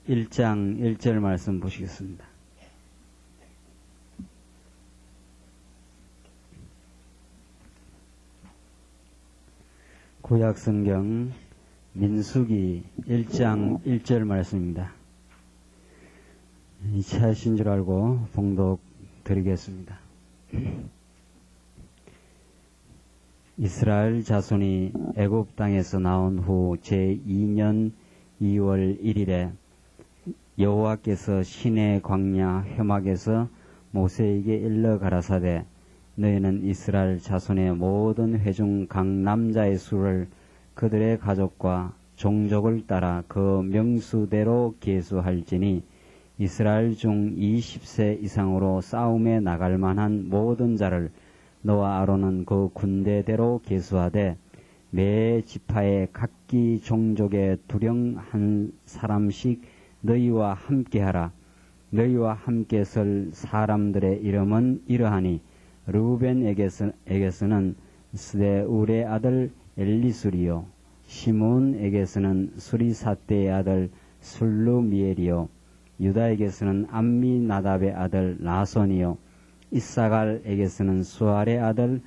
1장 1절 말씀 보시겠습니다. 구약성경 민수기 1장 1절 말씀입니다. 이치하신 줄 알고 봉독 드리겠습니다. 이스라엘 자손이 애굽 땅에서 나온 후 제2년 2월 1일에 여호와께서 시내 광야 회막에서 모세에게 일러 가라사대 너희는 이스라엘 자손의 모든 회중 각 남자의 수를 그들의 가족과 종족을 따라 그 명수대로 계수할지니 이스라엘 중 20세 이상으로 싸움에 나갈 만한 모든 자를 너와 아론은 그 군대대로 계수하되 매 지파의 각기 종족의 두령 한 사람씩 너희와 함께하라. 너희와 함께 설 사람들의 이름은 이러하니 르우벤에게서는 스데울의 아들 엘리술이요 시몬에게서는 수리사떼의 아들 술루미엘이요 유다에게서는 암미나답의 아들 나손이요 이사갈에게서는 수알의 아들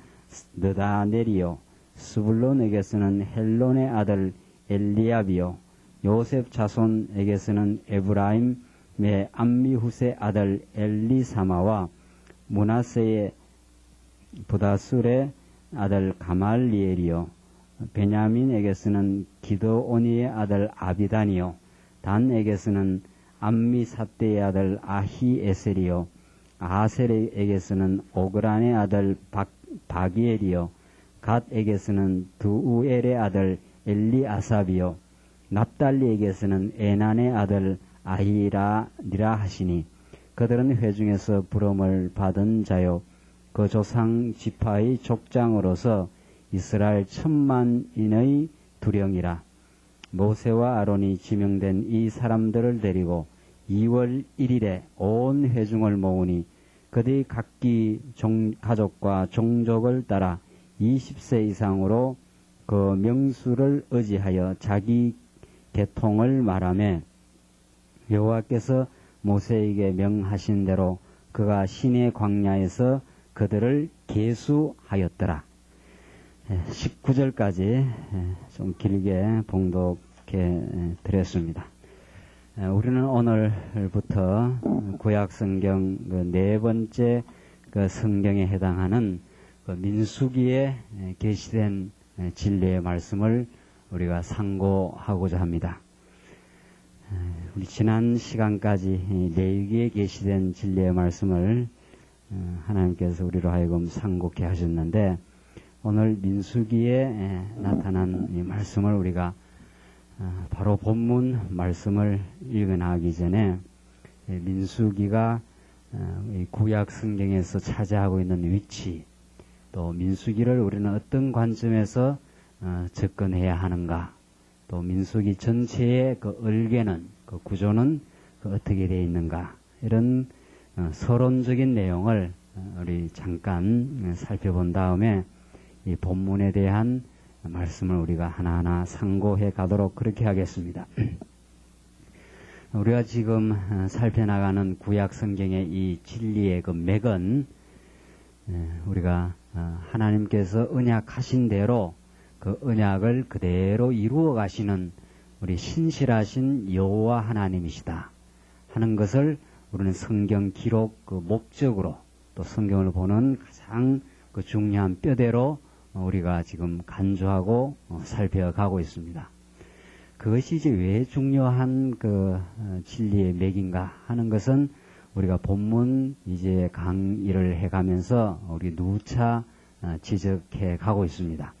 느다넬이요 스불론에게서는 헬론의 아들 엘리압이요 요셉 자손에게서는 에브라임의 암미훗의 아들 엘리사마와 므낫세의 부다술의 아들 가말리엘이요 베냐민에게서는 기드오니의 아들 아비단이요 단에게서는 암미사떼의 아들 아히에셀이요 아셀에게서는 오그란의 아들 바기엘이요 갓에게서는 두우엘의 아들 엘리아삽이요 납달리에게서는 에난의 아들 아히라니라 하시니 그들은 회중에서 부름을 받은 자요 그 조상 지파의 족장으로서 이스라엘 10,000만인의 두령이라. 모세와 아론이 지명된 이 사람들을 데리고 2월 1일에 온 회중을 모으니 그들이 각기 가족과 종족을 따라 20세 이상으로 그 명수를 의지하여 자기 계통을 말하며 여호와께서 모세에게 명하신 대로 그가 시내 광야에서 그들을 계수하였더라. 19절까지 좀 길게 봉독해 드렸습니다. 우리는 오늘부터 구약성경 네 번째 성경에 해당하는 민수기에 게시된 진리의 말씀을 우리가 상고하고자 합니다. 우리 지난 시간까지 레위기에 게시된 진리의 말씀을 하나님께서 우리로 하여금 상고케 하셨는데 오늘 민수기에 나타난 이 말씀을 우리가 바로 본문 말씀을 읽어나가기 전에 민수기가 구약 성경에서 차지하고 있는 위치 또 민수기를 우리는 어떤 관점에서 접근해야 하는가 또 민수기 전체의 그 얼개는 그 구조는 어떻게 되어 있는가 이런 서론적인 내용을 우리 잠깐 살펴본 다음에 이 본문에 대한 말씀을 우리가 하나하나 상고해 가도록 그렇게 하겠습니다. 우리가 지금 살펴나가는 구약 성경의 이 진리의 그 맥은 우리가 하나님께서 언약하신 대로 그 언약을 그대로 이루어 가시는 우리 신실하신 여호와 하나님이시다 하는 것을 우리는 성경 기록 그 목적으로 또 성경을 보는 가장 그 중요한 뼈대로 우리가 지금 간주하고 살펴가고 있습니다. 그것이 이제 왜 중요한 그 진리의 맥인가 하는 것은 우리가 본문 이제 강의를 해가면서 우리 누차 지적해 가고 있습니다.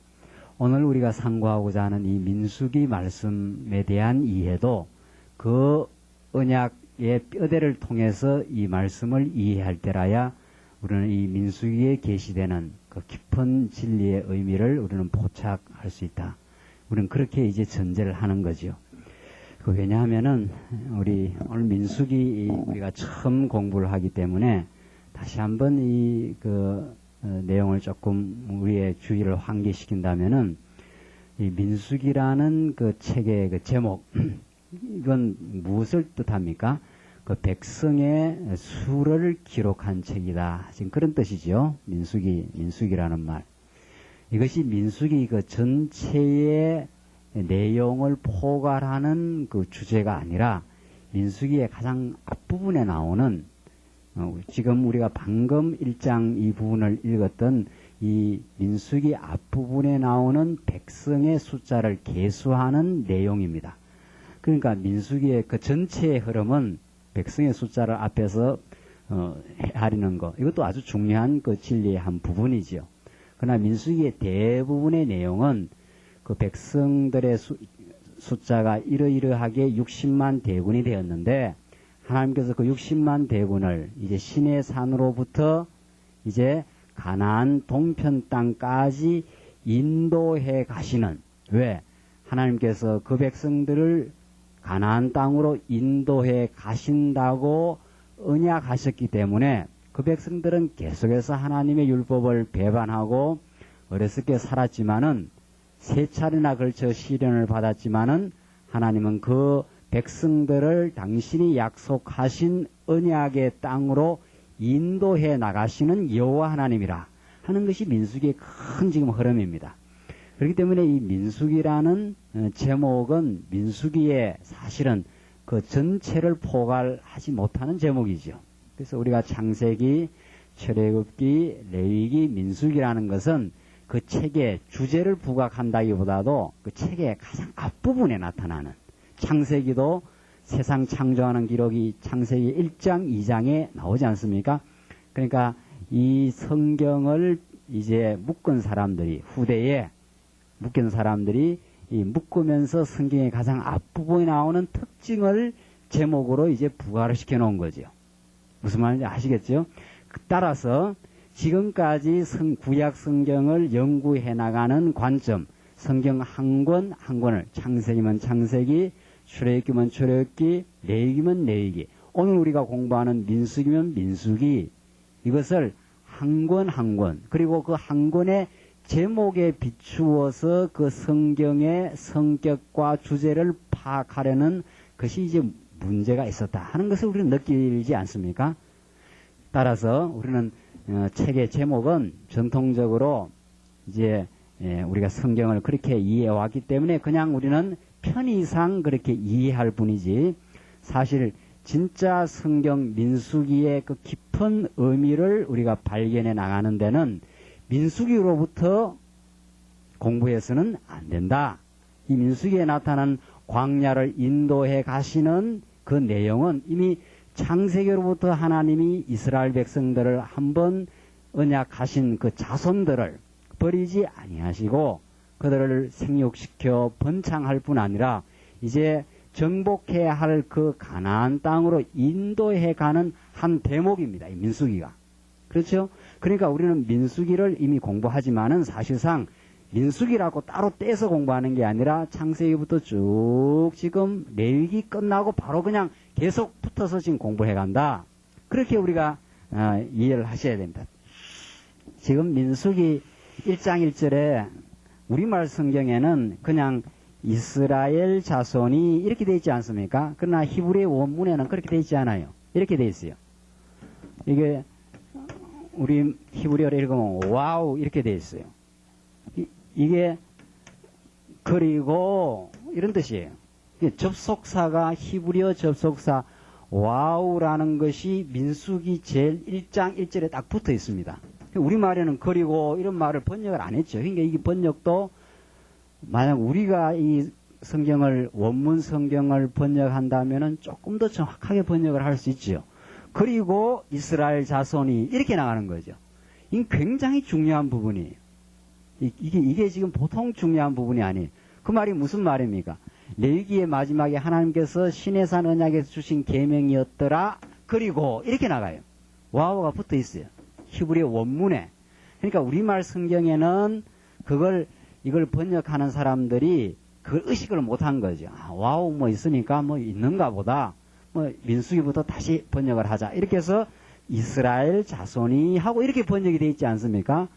오늘 우리가 상고하고자 하는 이 민수기 말씀에 대한 이해도 그 언약의 뼈대를 통해서 이 말씀을 이해할 때라야 우리는 이 민수기에 게시되는 그 깊은 진리의 의미를 우리는 포착할 수 있다. 우리는 그렇게 이제 전제를 하는 거죠. 왜냐하면은 우리 오늘 민수기 우리가 처음 공부를 하기 때문에 다시 한번 이 내용을 조금 우리의 주의를 환기시킨다면은 이 민수기라는 그 책의 그 제목 이건 무엇을 뜻합니까? 그 백성의 수를 기록한 책이다. 지금 그런 뜻이죠. 민수기라는 말. 이것이 민수기 그 전체의 내용을 포괄하는 그 주제가 아니라 민수기의 가장 앞부분에 나오는 지금 우리가 방금 1장 이 부분을 읽었던 이 민수기 앞부분에 나오는 백성의 숫자를 계수하는 내용입니다. 그러니까 민수기의 그 전체의 흐름은 백성의 숫자를 앞에서 헤아리는 것, 이것도 아주 중요한 그 진리의 한 부분이지요. 그러나 민수기의 대부분의 내용은 그 백성들의 숫자가 이러이러하게 60만 대군이 되었는데 하나님께서 그 60만 대군을 이제 시내 산으로부터 이제 가나안 동편 땅까지 인도해 가시는, 왜? 하나님께서 그 백성들을 가나안 땅으로 인도해 가신다고 언약하셨기 때문에 그 백성들은 계속해서 하나님의 율법을 배반하고 어리석게 살았지만은 세 차례나 걸쳐 시련을 받았지만은 하나님은 그 백성들을 당신이 약속하신 언약의 땅으로 인도해 나가시는 여호와 하나님이라 하는 것이 민수기의 큰 지금 흐름입니다. 그렇기 때문에 이 민수기라는 제목은 민수기의 사실은 그 전체를 포괄하지 못하는 제목이죠. 그래서 우리가 창세기, 출애굽기, 레위기, 민수기라는 것은 그 책의 주제를 부각한다기보다도 그 책의 가장 앞부분에 나타나는, 창세기도 세상 창조하는 기록이 창세기 1장, 2장에 나오지 않습니까? 그러니까 이 성경을 이제 묶은 사람들이, 후대에 묶인 사람들이 이 묶으면서 성경의 가장 앞부분에 나오는 특징을 제목으로 이제 부과를 시켜 놓은 거죠. 무슨 말인지 아시겠죠? 따라서 지금까지 구약 성경을 연구해 나가는 관점, 성경 한 권 한 권을, 창세기면 창세기, 출애굽기면 출애굽기, 레위기면 레위기, 오늘 우리가 공부하는 민수기면 민수기, 이것을 한 권 한 권, 그리고 그 한 권의 제목에 비추어서 그 성경의 성격과 주제를 파악하려는 것이 이제 문제가 있었다 하는 것을 우리는 느끼지 않습니까? 따라서 우리는 책의 제목은 전통적으로 이제 우리가 성경을 그렇게 이해해왔기 때문에 그냥 우리는 편의상 그렇게 이해할 뿐이지, 사실 진짜 성경 민수기의 그 깊은 의미를 우리가 발견해 나가는 데는 민수기로부터 공부해서는 안 된다. 이 민수기에 나타난 광야를 인도해 가시는 그 내용은 이미 창세기로부터 하나님이 이스라엘 백성들을 한번 언약하신 그 자손들을 버리지 아니하시고 그들을 생육시켜 번창할 뿐 아니라 이제 정복해야 할 그 가나안 땅으로 인도해 가는 한 대목입니다. 이 민수기가. 그렇죠? 그러니까 우리는 민수기를 이미 공부하지만은 사실상 민수기라고 따로 떼서 공부하는 게 아니라 창세기부터 쭉 지금 레위기 끝나고 바로 그냥 계속 붙어서 지금 공부해 간다. 그렇게 우리가 이해를 하셔야 됩니다. 지금 민수기 1장 1절에 우리말 성경에는 그냥 이스라엘 자손이 이렇게 되어 있지 않습니까? 그러나 히브리 원문에는 그렇게 되어 있지 않아요. 이렇게 되어 있어요. 이게 우리 히브리어로 읽으면 와우 이렇게 되어 있어요. 이게 그리고 이런 뜻이에요. 접속사가 히브리어 접속사 와우라는 것이 민수기 제일 1장 1절에 딱 붙어 있습니다. 우리말에는 그리고 이런 말을 번역을 안 했죠. 그러니까 이 번역도 만약 우리가 이 성경을, 원문 성경을 번역한다면은 조금 더 정확하게 번역을 할 수 있죠. 그리고 이스라엘 자손이 이렇게 나가는 거죠. 이게 굉장히 중요한 부분이에요. 이게 지금 보통 중요한 부분이 아니에요. 그 말이 무슨 말입니까? 레위기의 마지막에 하나님께서 시내산 언약에서 주신 계명이었더라. 그리고 이렇게 나가요. 와우가 붙어 있어요. 히브리 원문에. 그러니까 우리말 성경에는 이걸 번역하는 사람들이 그걸 의식을 못한 거죠. 와우 뭐 있으니까 뭐 있는가 보다. 뭐 민수기부터 다시 번역을 하자. 이렇게 해서 이스라엘 자손이 하고 이렇게 번역이 되어 있지 않습니까?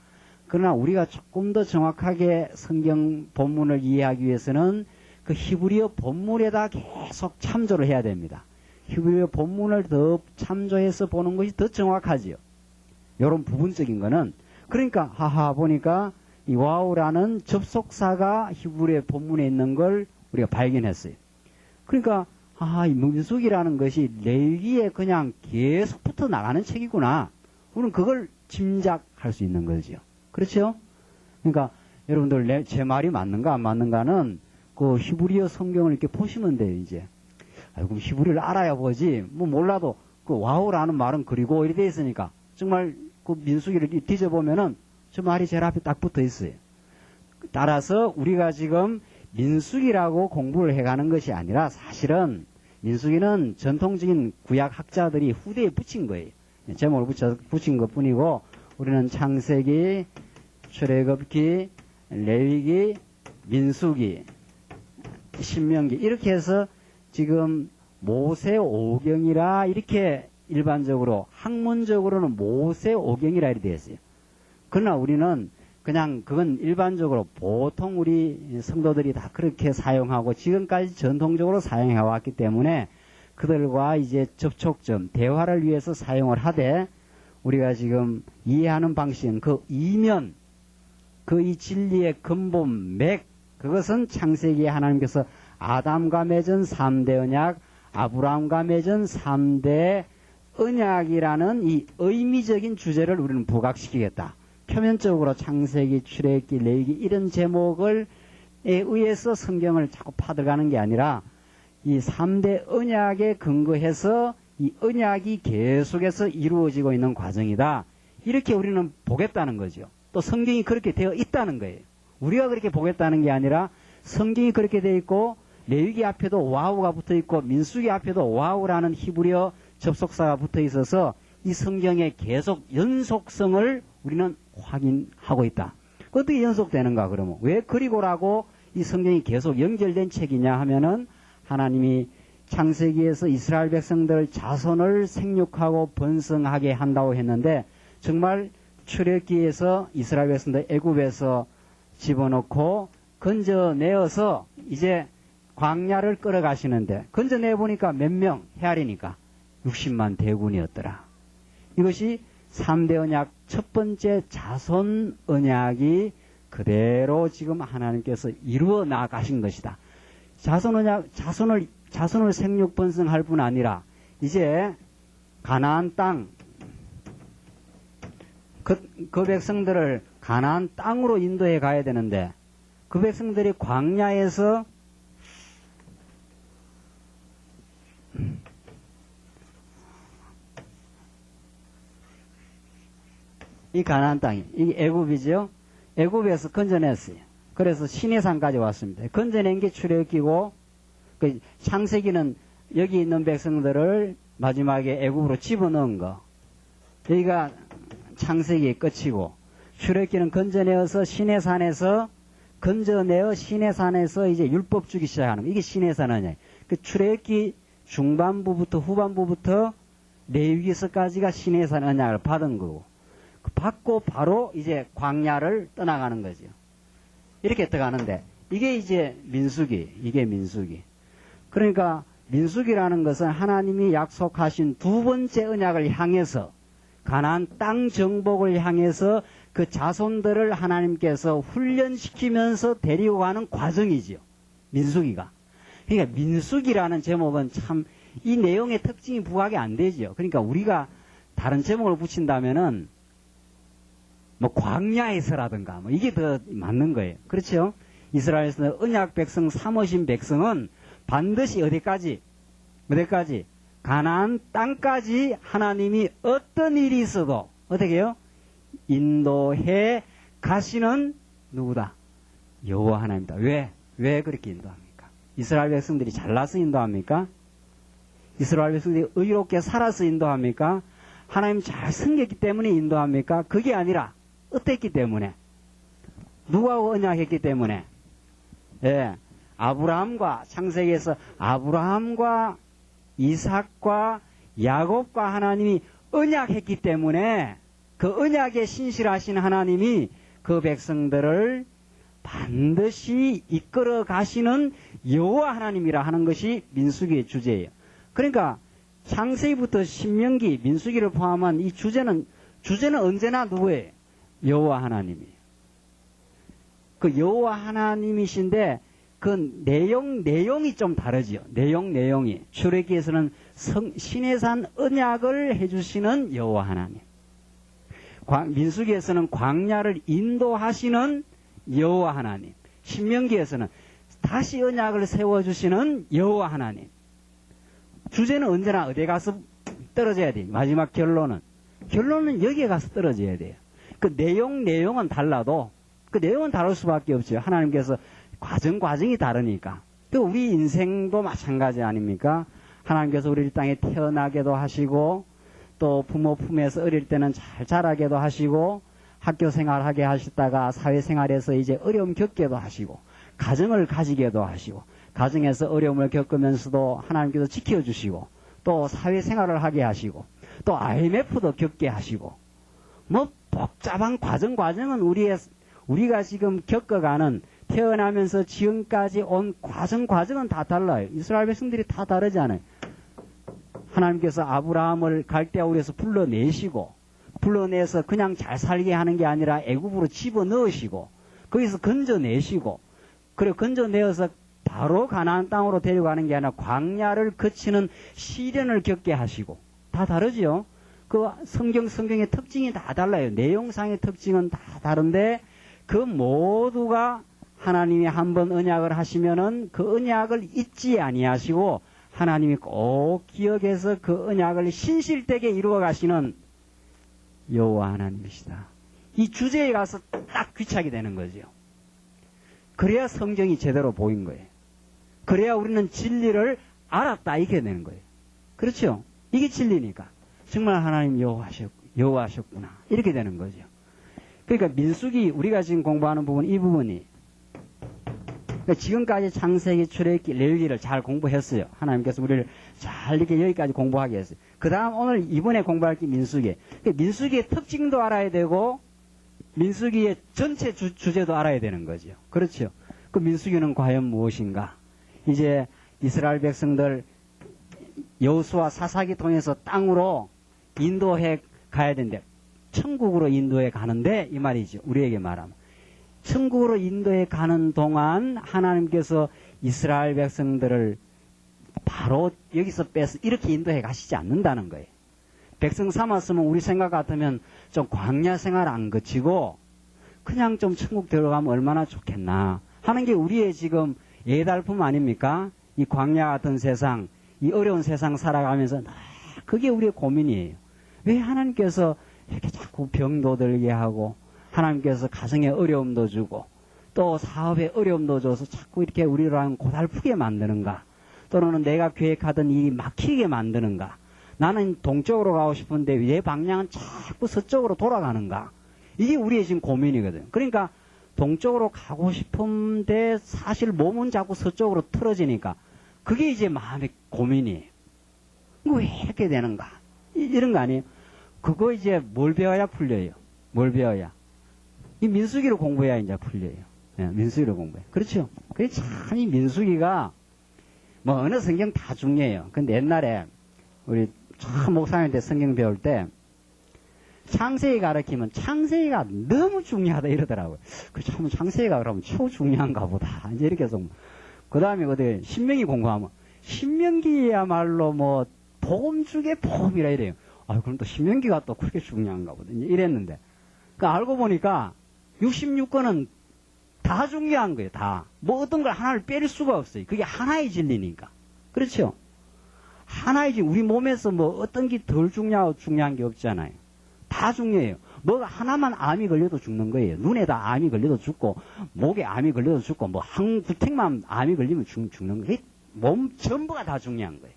그러나 우리가 조금 더 정확하게 성경 본문을 이해하기 위해서는 그 히브리어 본문에다 계속 참조를 해야 됩니다. 히브리어 본문을 더 참조해서 보는 것이 더 정확하지요. 요런 부분적인 거는. 그러니까 보니까 이 와우라는 접속사가 히브리어 본문에 있는 걸 우리가 발견했어요. 그러니까 이 민수기라는 것이 레위기에 그냥 계속 붙어 나가는 책이구나. 우리는 그걸 짐작할 수 있는 거죠. 그렇죠? 그러니까 여러분들 제 말이 맞는가 안 맞는가는 그 히브리어 성경을 이렇게 보시면 돼요. 이제 그럼 히브리어를 알아야 보지. 뭐 몰라도 그 와우라는 말은 그리고 이렇게 돼 있으니까 정말 그 민수기를 뒤져보면은 저 말이 제일 앞에 딱 붙어 있어요. 따라서 우리가 지금 민수기라고 공부를 해가는 것이 아니라 사실은 민수기는 전통적인 구약 학자들이 후대에 붙인 거예요. 제목을 붙인 것 뿐이고 우리는 창세기, 출애굽기, 레위기, 민수기, 신명기 이렇게 해서 지금 모세오경이라 이렇게 일반적으로 학문적으로는 모세오경이라 이렇게 되어 있어요. 그러나 우리는 그냥 그건 일반적으로 보통 우리 성도들이 다 그렇게 사용하고 지금까지 전통적으로 사용해 왔기 때문에 그들과 이제 접촉점, 대화를 위해서 사용을 하되 우리가 지금 이해하는 방식은 그 이면, 그 이 진리의 근본 맥, 그것은 창세기에 하나님께서 아담과 맺은 3대 언약, 아브라함과 맺은 3대 언약이라는 이 의미적인 주제를 우리는 부각시키겠다. 표면적으로 창세기, 출애굽기, 레위기 이런 제목을 의해서 성경을 자꾸 파들어가는 게 아니라 이 3대 언약에 근거해서 이 언약이 계속해서 이루어지고 있는 과정이다. 이렇게 우리는 보겠다는 거죠. 또 성경이 그렇게 되어 있다는 거예요. 우리가 그렇게 보겠다는 게 아니라 성경이 그렇게 되어 있고 레위기 앞에도 와우가 붙어 있고 민수기 앞에도 와우라는 히브리어 접속사가 붙어 있어서 이 성경의 계속 연속성을 우리는 확인하고 있다. 어떻게 연속되는가 그러면 왜 그리고라고 이 성경이 계속 연결된 책이냐 하면은 하나님이 창세기에서 이스라엘 백성들 자손을 생육하고 번성하게 한다고 했는데 정말 출애굽기에서 이스라엘 백성들 애굽에서 집어넣고 건져내어서 이제 광야를 끌어가시는데 건져내보니까 몇 명 헤아리니까 60만 대군이었더라. 이것이 3대 언약 첫 번째 자손 언약이 그대로 지금 하나님께서 이루어 나가신 것이다. 자손 언약, 자손을 생육 번성할 뿐 아니라 이제 가나안 땅, 그 백성들을 가나안 땅으로 인도해 가야 되는데 그 백성들이 광야에서 이 가나안 땅이 이게 애굽이죠. 애굽에서 건져냈어요. 그래서 시내산까지 왔습니다. 건져낸 게 출애굽기고 그 창세기는 여기 있는 백성들을 마지막에 애굽으로 집어넣은 거. 여기가 창세기의 끝이고 출애굽기는 건져내어서 시내산에서 건져내어 시내산에서 이제 율법 주기 시작하는 거. 이게 시내산 언약. 그 출애굽기 중반부부터 후반부부터 레위기서까지가 시내산 언약을 받은 거고 받고 바로 이제 광야를 떠나가는 거죠. 이렇게 떠가는데 이게 이제 민수기, 이게 민수기. 그러니까 민수기라는 것은 하나님이 약속하신 두 번째 언약을 향해서 가나안 땅 정복을 향해서 그 자손들을 하나님께서 훈련시키면서 데리고 가는 과정이지요. 민수기가. 그러니까 민수기라는 제목은 참 이 내용의 특징이 부각이 안 되죠. 그러니까 우리가 다른 제목을 붙인다면은 뭐 광야에서라든가 뭐 이게 더 맞는 거예요. 그렇죠? 이스라엘에서 언약 백성 삼으신 백성은 반드시 어디까지 가나안 땅까지 하나님이 어떤 일이 있어도 어떻게 해요? 인도해 가시는 누구다? 여호와 하나님이다. 왜 그렇게 인도합니까? 이스라엘 백성들이 잘나서 인도합니까? 이스라엘 백성들이 의롭게 살아서 인도합니까? 하나님 잘 섬겼기 때문에 인도합니까? 그게 아니라 어땠기 때문에 누구하고 언약했기 때문에 예, 아브라함과 창세기에서 아브라함과 이삭과 야곱과 하나님이 언약했기 때문에 그 언약에 신실하신 하나님이 그 백성들을 반드시 이끌어 가시는 여호와 하나님이라 하는 것이 민수기의 주제예요. 그러니까 창세기부터 신명기, 민수기를 포함한 이 주제는 언제나 누구예요? 여호와 하나님이에요. 그 여호와 하나님이신데 그 내용이 좀 다르지요. 내용이. 출애기에서는 신의 산 언약을 해주시는 여호와 하나님. 민수기에서는 광야를 인도하시는 여호와 하나님. 신명기에서는 다시 언약을 세워주시는 여호와 하나님. 주제는 언제나 어디에 가서 떨어져야 돼요. 마지막 결론은 여기에 가서 떨어져야 돼요. 그 내용은 달라도 그 내용은 다를 수밖에 없죠. 하나님께서 과정이 다르니까. 또 우리 인생도 마찬가지 아닙니까? 하나님께서 우리 땅에 태어나게도 하시고 또 부모 품에서 어릴 때는 잘 자라게도 하시고 학교 생활하게 하시다가 사회생활에서 이제 어려움 겪게도 하시고 가정을 가지게도 하시고 가정에서 어려움을 겪으면서도 하나님께서 지켜주시고 또 사회생활을 하게 하시고 또 IMF도 겪게 하시고 뭐 복잡한 과정은 우리가 지금 겪어가는 태어나면서 지금까지 온 과정은 다 달라요. 이스라엘 백성들이 다 다르잖아요. 하나님께서 아브라함을 갈대아 우리에서 불러내서 그냥 잘 살게 하는 게 아니라 애굽으로 집어넣으시고 거기서 건져내시고 그리고 건져내어서 바로 가나안 땅으로 데려가는 게 아니라 광야를 거치는 시련을 겪게 하시고 다 다르죠. 그 성경의 특징이 다 달라요. 내용상의 특징은 다 다른데 그 모두가 하나님이 한번 언약을 하시면은 그 언약을 잊지 아니하시고 하나님이 꼭 기억해서 그 언약을 신실되게 이루어 가시는 여호와 하나님이시다. 이 주제에 가서 딱 귀착이 되는 거죠. 그래야 성경이 제대로 보인 거예요. 그래야 우리는 진리를 알았다 이렇게 되는 거예요. 그렇죠? 이게 진리니까. 정말 하나님 여호와셨구나 이렇게 되는 거죠. 그러니까 민수기 우리가 지금 공부하는 부분 이 부분이 그러니까 지금까지 창세기, 출애굽기, 레위기를 잘 공부했어요. 하나님께서 우리를 잘 이렇게 여기까지 공부하게 했어요. 그 다음 오늘 이번에 공부할 게 민수기. 그러니까 민수기의 특징도 알아야 되고 민수기의 전체 주제도 알아야 되는 거죠. 그렇죠. 그 민수기는 과연 무엇인가? 이제 이스라엘 백성들 여호수아 사사기 통해서 땅으로 인도해 가야 된대. 천국으로 인도해 가는데 이 말이죠. 우리에게 말하면. 천국으로 인도해 가는 동안 하나님께서 이스라엘 백성들을 바로 여기서 빼서 이렇게 인도해 가시지 않는다는 거예요. 백성 삼았으면 우리 생각 같으면 좀 광야 생활 안 거치고 그냥 좀 천국 들어가면 얼마나 좋겠나 하는 게 우리의 지금 예달품 아닙니까? 이 광야 같은 세상, 이 어려운 세상 살아가면서 그게 우리의 고민이에요. 왜 하나님께서 이렇게 자꾸 병도 들게 하고 하나님께서 가정에 어려움도 주고 또 사업에 어려움도 줘서 자꾸 이렇게 우리를 고달프게 만드는가? 또는 내가 계획하던 일이 막히게 만드는가? 나는 동쪽으로 가고 싶은데 왜 방향은 자꾸 서쪽으로 돌아가는가? 이게 우리의 지금 고민이거든요. 그러니까 동쪽으로 가고 싶은데 사실 몸은 자꾸 서쪽으로 틀어지니까 그게 이제 마음의 고민이에요. 왜 이렇게 되는가? 이런 거 아니에요? 그거 이제 뭘 배워야 풀려요? 뭘 배워야? 이 민수기를 공부해야 이제 풀려요. 네, 민수기를 공부해. 그렇죠? 그게 참 이 민수기가 뭐 어느 성경 다 중요해요. 근데 옛날에 우리 참 목사님 때 성경 배울 때 창세기 가르치면 창세기가 너무 중요하다 이러더라고요. 그 참 창세기가 그러면 최고 중요한가 보다. 이제 이렇게 해서 그 다음에 어디 신명기 공부하면 신명기야말로 뭐 복음 중에 복음이라 이래요. 아 그럼 또 신명기가 또 그렇게 중요한가 보다. 이제 이랬는데 그 알고 보니까 66권은 다 중요한 거예요. 다. 뭐 어떤 걸 하나를 뺄 수가 없어요. 그게 하나의 진리니까. 그렇죠? 하나의 진리. 우리 몸에서 뭐 어떤 게 덜 중요한 게 없잖아요. 다 중요해요. 뭐가 하나만 암이 걸려도 죽는 거예요. 눈에다 암이 걸려도 죽고 목에 암이 걸려도 죽고 뭐 한 구택만 암이 걸리면 죽는 거예요. 몸 전부가 다 중요한 거예요.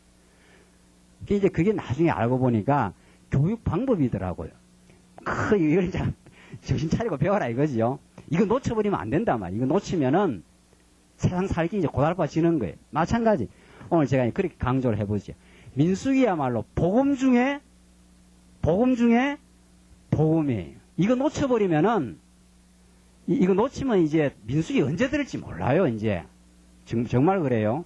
이제 그게 나중에 알고 보니까 교육 방법이더라고요. 이걸 이제 정신 차리고 배워라 이거지요. 이거 놓쳐버리면 안 된단 말이에요. 이거 놓치면은 세상 살기 이제 고달파지는 거예요. 마찬가지. 오늘 제가 그렇게 강조를 해보죠. 민수기야말로 복음 중에 복음이에요. 이거 놓쳐버리면은 이거 놓치면 이제 민수기 언제 들을지 몰라요, 이제. 정말 그래요.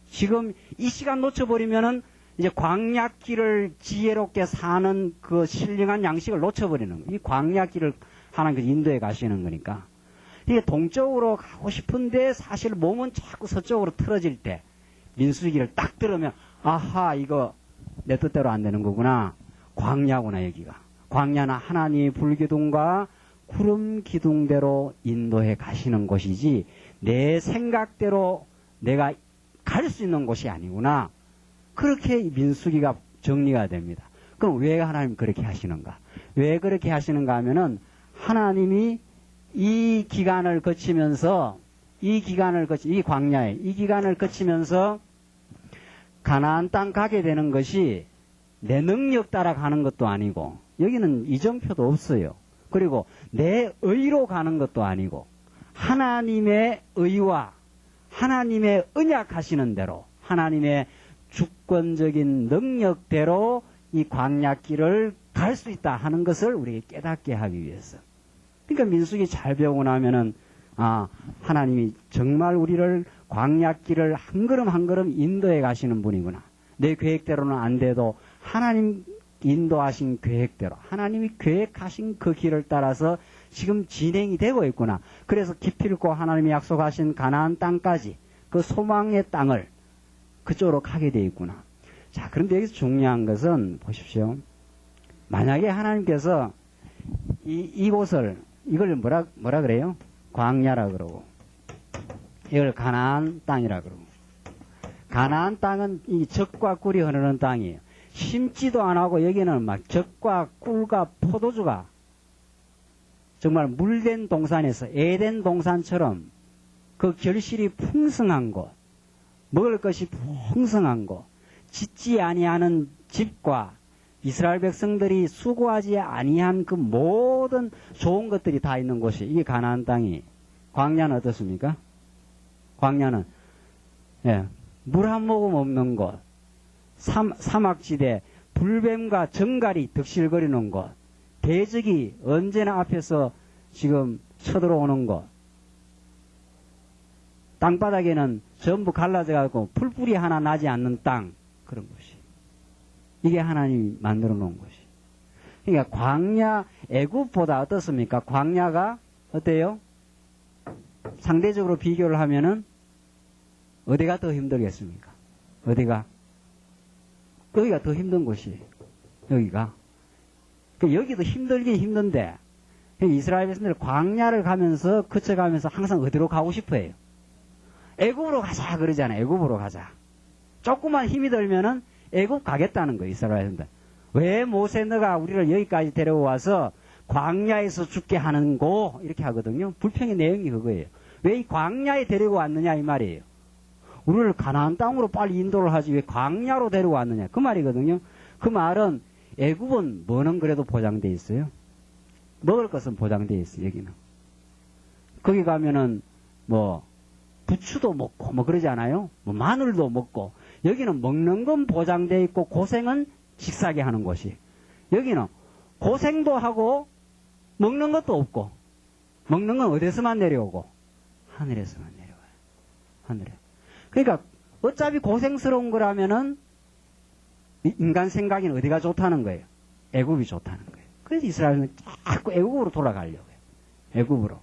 지금 이 시간 놓쳐버리면은 이제 광야길을 지혜롭게 사는 그 신령한 양식을 놓쳐버리는 거예요. 이 광야길을 하나님께서 인도해 가시는 거니까. 이게 동쪽으로 가고 싶은데 사실 몸은 자꾸 서쪽으로 틀어질 때 민수기를 딱 들으면 아하, 이거 내 뜻대로 안 되는 거구나. 광야구나, 여기가. 광야는 하나님의 불기둥과 구름 기둥대로 인도해 가시는 곳이지 내 생각대로 내가 갈 수 있는 곳이 아니구나. 그렇게 민수기가 정리가 됩니다. 그럼 왜 하나님 그렇게 하시는가? 왜 그렇게 하시는가 하면은 하나님이 이 기간을 거치면서 이 광야에 이 기간을 거치면서 가나안 땅 가게 되는 것이 내 능력 따라 가는 것도 아니고 여기는 이정표도 없어요. 그리고 내 의로 가는 것도 아니고 하나님의 의와 하나님의 언약하시는 대로 하나님의 주권적인 능력대로 이 광야길을 갈 수 있다 하는 것을 우리에게 깨닫게 하기 위해서. 그러니까 민수기 잘 배우고 나면은 하나님이 정말 우리를 광야길을 한 걸음 한 걸음 인도해 가시는 분이구나. 내 계획대로는 안 돼도 하나님 인도하신 계획대로 하나님이 계획하신 그 길을 따라서 지금 진행이 되고 있구나. 그래서 기필코 하나님이 약속하신 가나안 땅까지 그 소망의 땅을 그쪽으로 가게 돼 있구나. 자, 그런데 여기서 중요한 것은 보십시오. 만약에 하나님께서 이곳을 이걸 뭐라 그래요? 광야라 그러고 이걸 가나안 땅이라 그러고 가나안 땅은 이 젖과 꿀이 흐르는 땅이에요. 심지도 안 하고 여기는 막 젖과 꿀과 포도주가 정말 물된 동산에서 에덴 동산처럼 그 결실이 풍성한 곳, 먹을 것이 풍성한 곳, 짓지 아니하는 집과 이스라엘 백성들이 수고하지 아니한 그 모든 좋은 것들이 다 있는 곳이 이게 가나안 땅이. 광야는 어떻습니까? 광야는 물 한 모금 없는 곳, 사막지대, 불뱀과 정갈이 득실거리는 곳, 대적이 언제나 앞에서 지금 쳐들어오는 곳, 땅바닥에는 전부 갈라져가지고 풀뿌리 하나 나지 않는 땅, 그런 곳이. 이게 하나님이 만들어 놓은 곳이. 그러니까 광야, 애굽보다 어떻습니까? 광야가 어때요? 상대적으로 비교를 하면은 어디가 더 힘들겠습니까? 어디가? 여기가 더 힘든 곳이에요. 여기가. 여기도 힘들긴 힘든데 이스라엘 백성들이 광야를 가면서 거쳐가면서 항상 어디로 가고 싶어 해요? 애굽으로 가자 그러잖아요. 애굽으로 가자. 조금만 힘이 들면은 애굽 가겠다는 거예요. 이스라엘 백성들. 왜 모세 너가 우리를 여기까지 데려와서 광야에서 죽게 하는고 이렇게 하거든요. 불평의 내용이 그거예요. 왜 이 광야에 데리고 왔느냐 이 말이에요. 우리를 가나안 땅으로 빨리 인도를 하지 왜 광야로 데려왔느냐 그 말이거든요. 그 말은 애굽은 뭐는 그래도 보장돼 있어요. 먹을 것은 보장돼 있어요. 여기는. 거기 가면은 뭐 부추도 먹고 뭐 그러지 않아요? 뭐 마늘도 먹고. 여기는 먹는 건 보장돼 있고 고생은 직사게 하는 곳이. 여기는 고생도 하고 먹는 것도 없고. 먹는 건 어디서만 내려오고? 하늘에서만 내려와요. 하늘에. 그러니까 어차피 고생스러운 거라면은 인간 생각에는 어디가 좋다는 거예요? 애굽이 좋다는 거예요. 그래서 이스라엘은 자꾸 애굽으로 돌아가려고 해요. 애굽으로.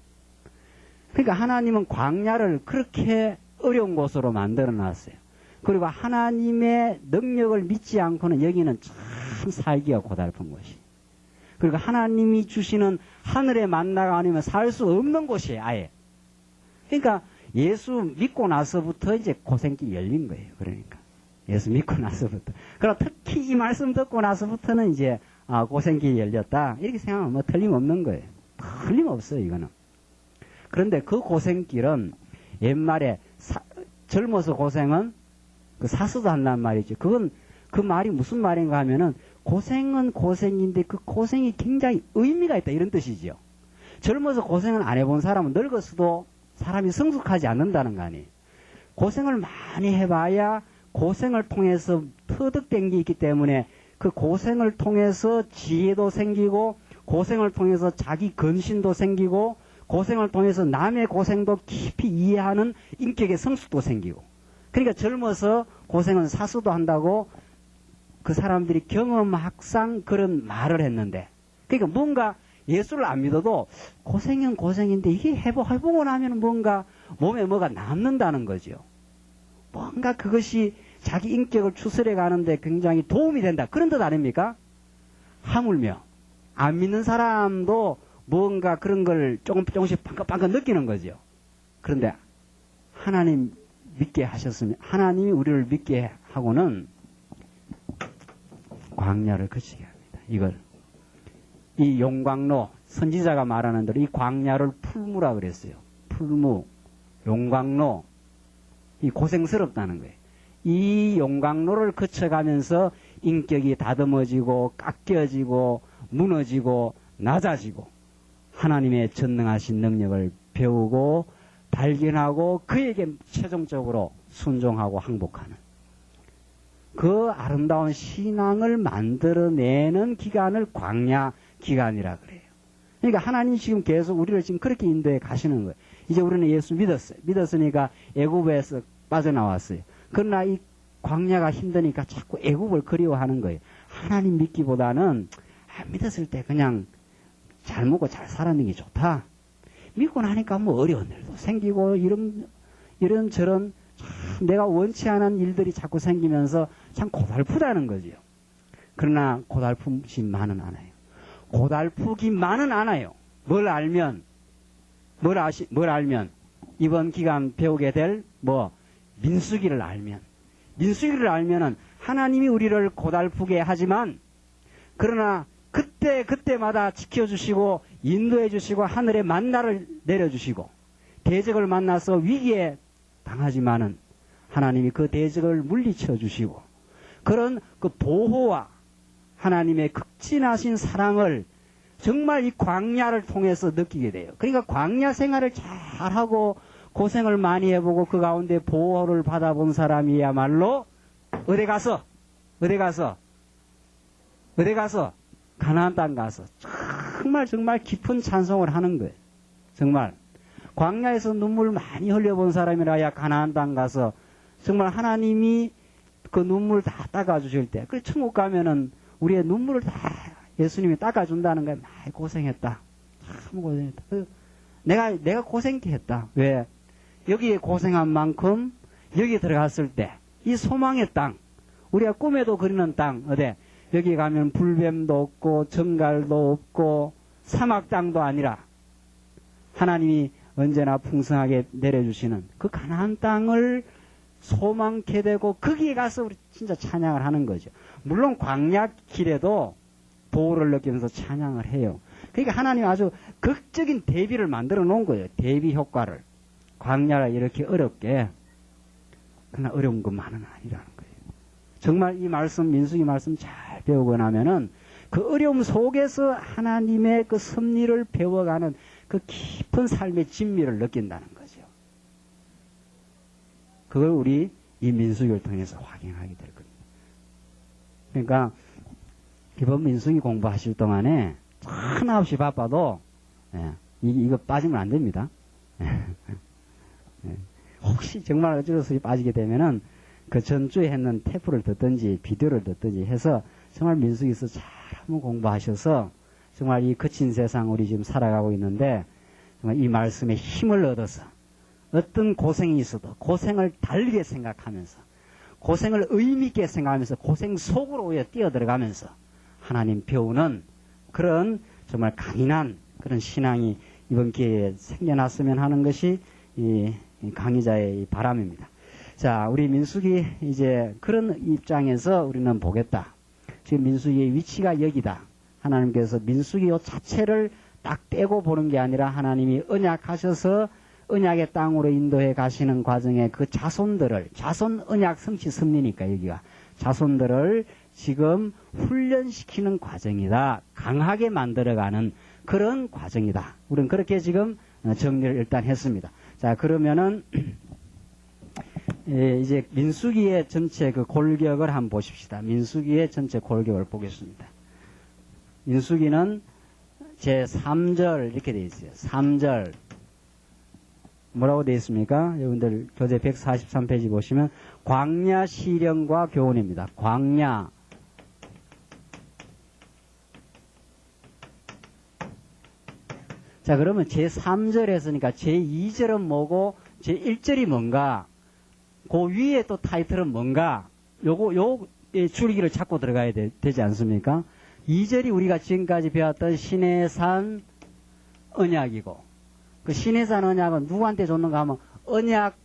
그러니까 하나님은 광야를 그렇게 어려운 곳으로 만들어 놨어요. 그리고 하나님의 능력을 믿지 않고는 여기는 참 살기가 고달픈 곳이. 그리고 하나님이 주시는 하늘의 만나가 아니면 살 수 없는 곳이에요. 아예. 그러니까 예수 믿고 나서부터 이제 고생길이 열린 거예요. 그러니까 예수 믿고 나서부터. 그러나 특히 이 말씀 듣고 나서부터는 이제 고생길이 열렸다. 이렇게 생각하면 뭐 틀림없는 거예요. 틀림없어요. 이거는. 그런데 그 고생길은 옛말에 젊어서 고생은 그 사수도 한단 말이죠. 그건 그 말이 무슨 말인가 하면은 고생은 고생인데 그 고생이 굉장히 의미가 있다 이런 뜻이지요. 젊어서 고생을 안 해본 사람은 늙어서도 사람이 성숙하지 않는다는 거 아니에요. 고생을 많이 해봐야 고생을 통해서 터득된 게 있기 때문에 그 고생을 통해서 지혜도 생기고 고생을 통해서 자기 근신도 생기고 고생을 통해서 남의 고생도 깊이 이해하는 인격의 성숙도 생기고, 그러니까 젊어서 고생은 사수도 한다고 그 사람들이 경험학상 그런 말을 했는데, 그러니까 뭔가 예수를 안 믿어도 고생은 고생인데 이게 해보고 나면 뭔가 몸에 뭐가 남는다는 거죠. 뭔가 그것이 자기 인격을 추스려 가는데 굉장히 도움이 된다. 그런 뜻 아닙니까? 하물며 안 믿는 사람도 뭔가 그런 걸 조금씩 빵긋빵긋 느끼는 거죠. 그런데 하나님 믿게 하셨으면, 하나님이 우리를 믿게 하고는 광야를 거치게 합니다. 이걸 이 용광로, 선지자가 말하는 대로 이 광야를 풀무라 그랬어요. 풀무, 용광로, 이 고생스럽다는 거예요. 이 용광로를 거쳐가면서 인격이 다듬어지고 깎여지고 무너지고 낮아지고 하나님의 전능하신 능력을 배우고 발견하고 그에게 최종적으로 순종하고 항복하는 그 아름다운 신앙을 만들어내는 기간을 광야 기간이라 그래요. 그러니까 하나님 지금 계속 우리를 지금 그렇게 인도해 가시는 거예요. 이제 우리는 예수 믿었어요. 믿었으니까 애굽에서 빠져나왔어요. 그러나 이 광야가 힘드니까 자꾸 애굽을 그리워하는 거예요. 하나님 믿기보다는 믿었을 때 그냥 잘 먹고 잘 살았는 게 좋다. 믿고 나니까 뭐 어려운 일도 생기고 이런 저런 참 내가 원치 않은 일들이 자꾸 생기면서 참 고달프다는 거지요. 그러나 고달프지만은 않아요. 고달프기만은 않아요. 뭘 알면 이번 기간 배우게 될 민수기를 알면은 하나님이 우리를 고달프게 하지만 그러나 그때마다 지켜주시고 인도해주시고 하늘에 만나를 내려주시고 대적을 만나서 위기에 당하지만은 하나님이 그 대적을 물리쳐 주시고 그런 그 보호와 하나님의 극진하신 사랑을 정말 이 광야를 통해서 느끼게 돼요. 그러니까 광야 생활을 잘하고 고생을 많이 해보고 그 가운데 보호를 받아본 사람이야말로 어디 가서 가나안 땅 가서 정말 깊은 찬송을 하는 거예요. 정말 광야에서 눈물 많이 흘려본 사람이라야 가나안 땅 가서 정말 하나님이 그 눈물 다 닦아주실 때, 그 천국 가면은 우리의 눈물을 다 예수님이 닦아준다는 거예요. 많이 고생했다. 참 고생했다. 내가 고생케 했다. 왜? 여기에 고생한 만큼 여기 들어갔을 때 이 소망의 땅, 우리가 꿈에도 그리는 땅, 여기 가면 불뱀도 없고 정갈도 없고 사막 땅도 아니라 하나님이 언제나 풍성하게 내려주시는 그 가나안 땅을 소망케 되고 거기에 가서 우리 진짜 찬양을 하는 거죠. 물론 광야 길에도 보호를 느끼면서 찬양을 해요. 그러니까 하나님 아주 극적인 대비를 만들어 놓은 거예요. 대비 효과를. 광야가 이렇게 어렵게, 그러나 어려운 것만은 아니라는 거예요. 정말 이 말씀, 민수기 말씀 잘 배우고 나면은 그 어려움 속에서 하나님의 그 섭리를 배워가는 그 깊은 삶의 진미를 느낀다는 거죠. 그걸 우리 이 민수기를 통해서 확인하게 될 겁니다. 그러니까 이번 민수기 공부하실 동안에 하나없이 바빠도 이거 빠지면 안 됩니다. 혹시 정말 어쩔 수 없이 빠지게 되면은 그 전주에 했는 테프를 듣든지 비디오를 듣든지 해서 정말 민수기에서 잘 한번 공부하셔서 정말 이 거친 세상 우리 지금 살아가고 있는데 정말 이 말씀에 힘을 얻어서 어떤 고생이 있어도 고생을 다르게 생각하면서 고생을 의미있게 생각하면서 고생 속으로 오히려 뛰어들어가면서 하나님 배우는 그런 정말 강인한 그런 신앙이 이번 기회에 생겨났으면 하는 것이 이 강의자의 이 바람입니다. 자, 우리 민수기 이제 그런 입장에서 우리는 보겠다. 지금 민수기의 위치가 여기다. 하나님께서 민수기 자체를 딱 떼고 보는 게 아니라 하나님이 언약하셔서 언약의 땅으로 인도해 가시는 과정에 그 자손 언약 성취 섭리니까 여기가 자손들을 지금 훈련시키는 과정이다. 강하게 만들어가는 그런 과정이다. 우리는 그렇게 지금 정리를 일단 했습니다. 자, 그러면은 이제 민수기의 전체 그 골격을 한번 보십시다. 민수기의 전체 골격을 보겠습니다. 민수기는 제3절 이렇게 되어 있어요. 3절. 뭐라고 되어 있습니까? 여러분들 교재 143페이지 보시면 광야 시련과 교훈입니다. 광야. 자, 그러면 제3절 했으니까 제2절은 뭐고 제1절이 뭔가? 그 위에 또 타이틀은 뭔가? 요 줄기를 찾고 들어가야 되지 않습니까? 2절이 우리가 지금까지 배웠던 시내산 언약이고, 그 시내산 언약은 누구한테 줬는가 하면 언약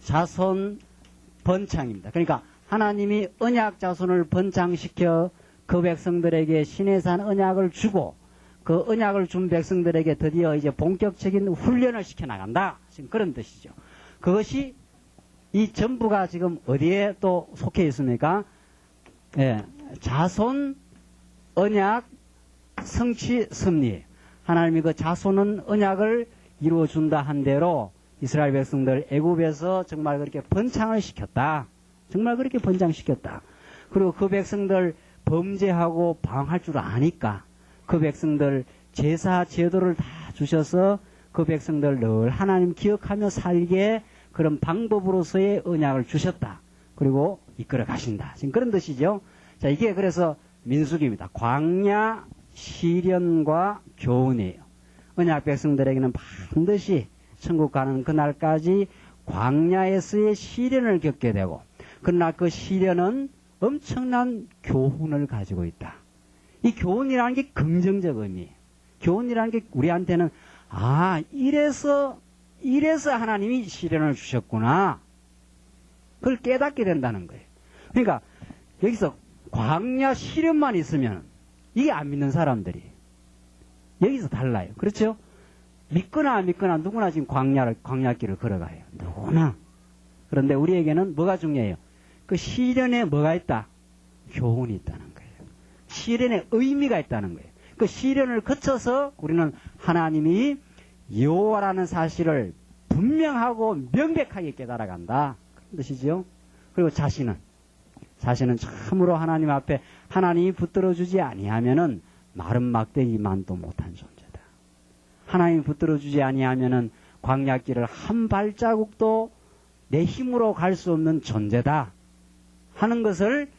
자손 번창입니다. 그러니까 하나님이 언약 자손을 번창시켜 그 백성들에게 시내산 언약을 주고, 그 언약을 준 백성들에게 드디어 이제 본격적인 훈련을 시켜 나간다. 지금 그런 뜻이죠. 그것이 이 전부가 지금 어디에 또 속해 있습니까? 예, 자손, 언약, 성취, 섭리. 하나님이 그 자손은 언약을 이루어준다 한 대로 이스라엘 백성들 애굽에서 정말 그렇게 번창을 시켰다. 정말 그렇게 번창시켰다. 그리고 그 백성들 범죄하고 방황할 줄 아니까 그 백성들 제사 제도를 다 주셔서 그 백성들 늘 하나님 기억하며 살게 그런 방법으로서의 언약을 주셨다. 그리고 이끌어 가신다. 지금 그런 뜻이죠. 자, 이게 그래서 민수기입니다. 광야 시련과 교훈이에요. 언약 백성들에게는 반드시 천국 가는 그날까지 광야에서의 시련을 겪게 되고, 그러나 그 시련은 엄청난 교훈을 가지고 있다. 이 교훈이라는 게 긍정적 의미예요. 교훈이라는 게 우리한테는 이래서 하나님이 시련을 주셨구나. 그걸 깨닫게 된다는 거예요. 그러니까 여기서 광야 시련만 있으면 이게 안 믿는 사람들이 여기서 달라요. 그렇죠? 믿거나 안 믿거나 누구나 지금 광야길을 걸어가요. 누구나. 그런데 우리에게는 뭐가 중요해요? 그 시련에 뭐가 있다? 교훈이 있다는 거예요. 시련에 의미가 있다는 거예요. 그 시련을 거쳐서 우리는 하나님이 여호와라는 사실을 분명하고 명백하게 깨달아간다. 그런 뜻이죠. 그리고 자신은 참으로 하나님 앞에 하나님이 붙들어주지 아니하면은 마른 막대기만도 못한 존재다. 하나님이 붙들어주지 아니하면은 광야길을 한 발자국도 내 힘으로 갈 수 없는 존재다 하는 것을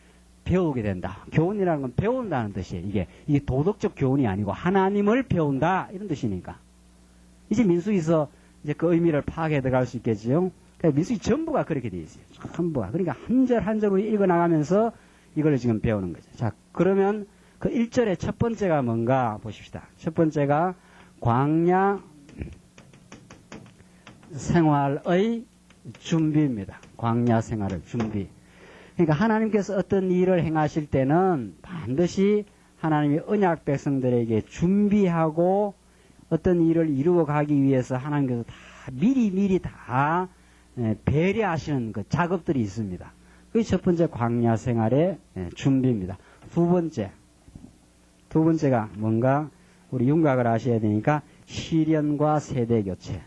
배우게 된다. 교훈이라는 건 배운다는 뜻이에요. 이게 도덕적 교훈이 아니고 하나님을 배운다 이런 뜻이니까. 이제 민수기에서 이제 그 의미를 파악해 들어갈 수 있겠지요. 그러니까 민수기 전부가 그렇게 되어 있어요. 전부가. 그러니까 한 절 한 절로 읽어 나가면서 이걸 지금 배우는 거죠. 자, 그러면 그 1절의 첫 번째가 뭔가 보십시다. 첫 번째가 광야 생활의 준비입니다. 광야 생활의 준비. 그러니까 하나님께서 어떤 일을 행하실 때는 반드시 하나님이 언약 백성들에게 준비하고 어떤 일을 이루어 가기 위해서 하나님께서 다 미리 다 배려하시는 그 작업들이 있습니다. 그게 첫 번째 광야 생활의 준비입니다. 두 번째가 뭔가 우리 윤곽을 아셔야 되니까 시련과 세대 교체.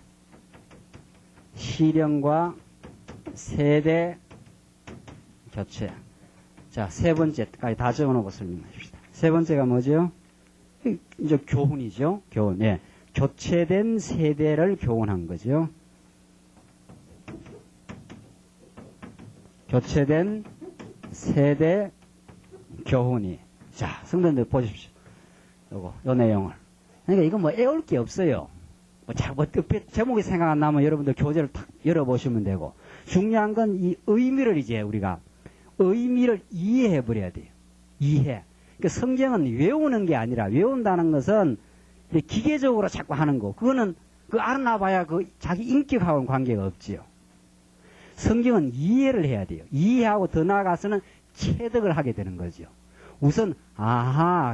시련과 세대 교체. 자, 세 번째까지 다 적어놓고 설명합시다. 세 번째가 뭐죠? 이제 교훈이죠. 교훈. 예. 교체된 세대를 교훈한 거죠. 교체된 세대 교훈이. 자, 성도님들 보십시오. 요 내용을. 그러니까 이건 뭐 애울 게 없어요. 제목이 생각 안 나면 여러분들 교재를 탁 열어보시면 되고. 중요한 건 이 의미를 이제 우리가 의미를 이해해 버려야 돼요. 이해. 그러니까 성경은 외우는 게 아니라 외운다는 것은 기계적으로 자꾸 하는 거. 그거는 그 알아놔봐야 그 자기 인격하고는 관계가 없지요. 성경은 이해를 해야 돼요. 이해하고 더 나아가서는 체득을 하게 되는 거죠. 우선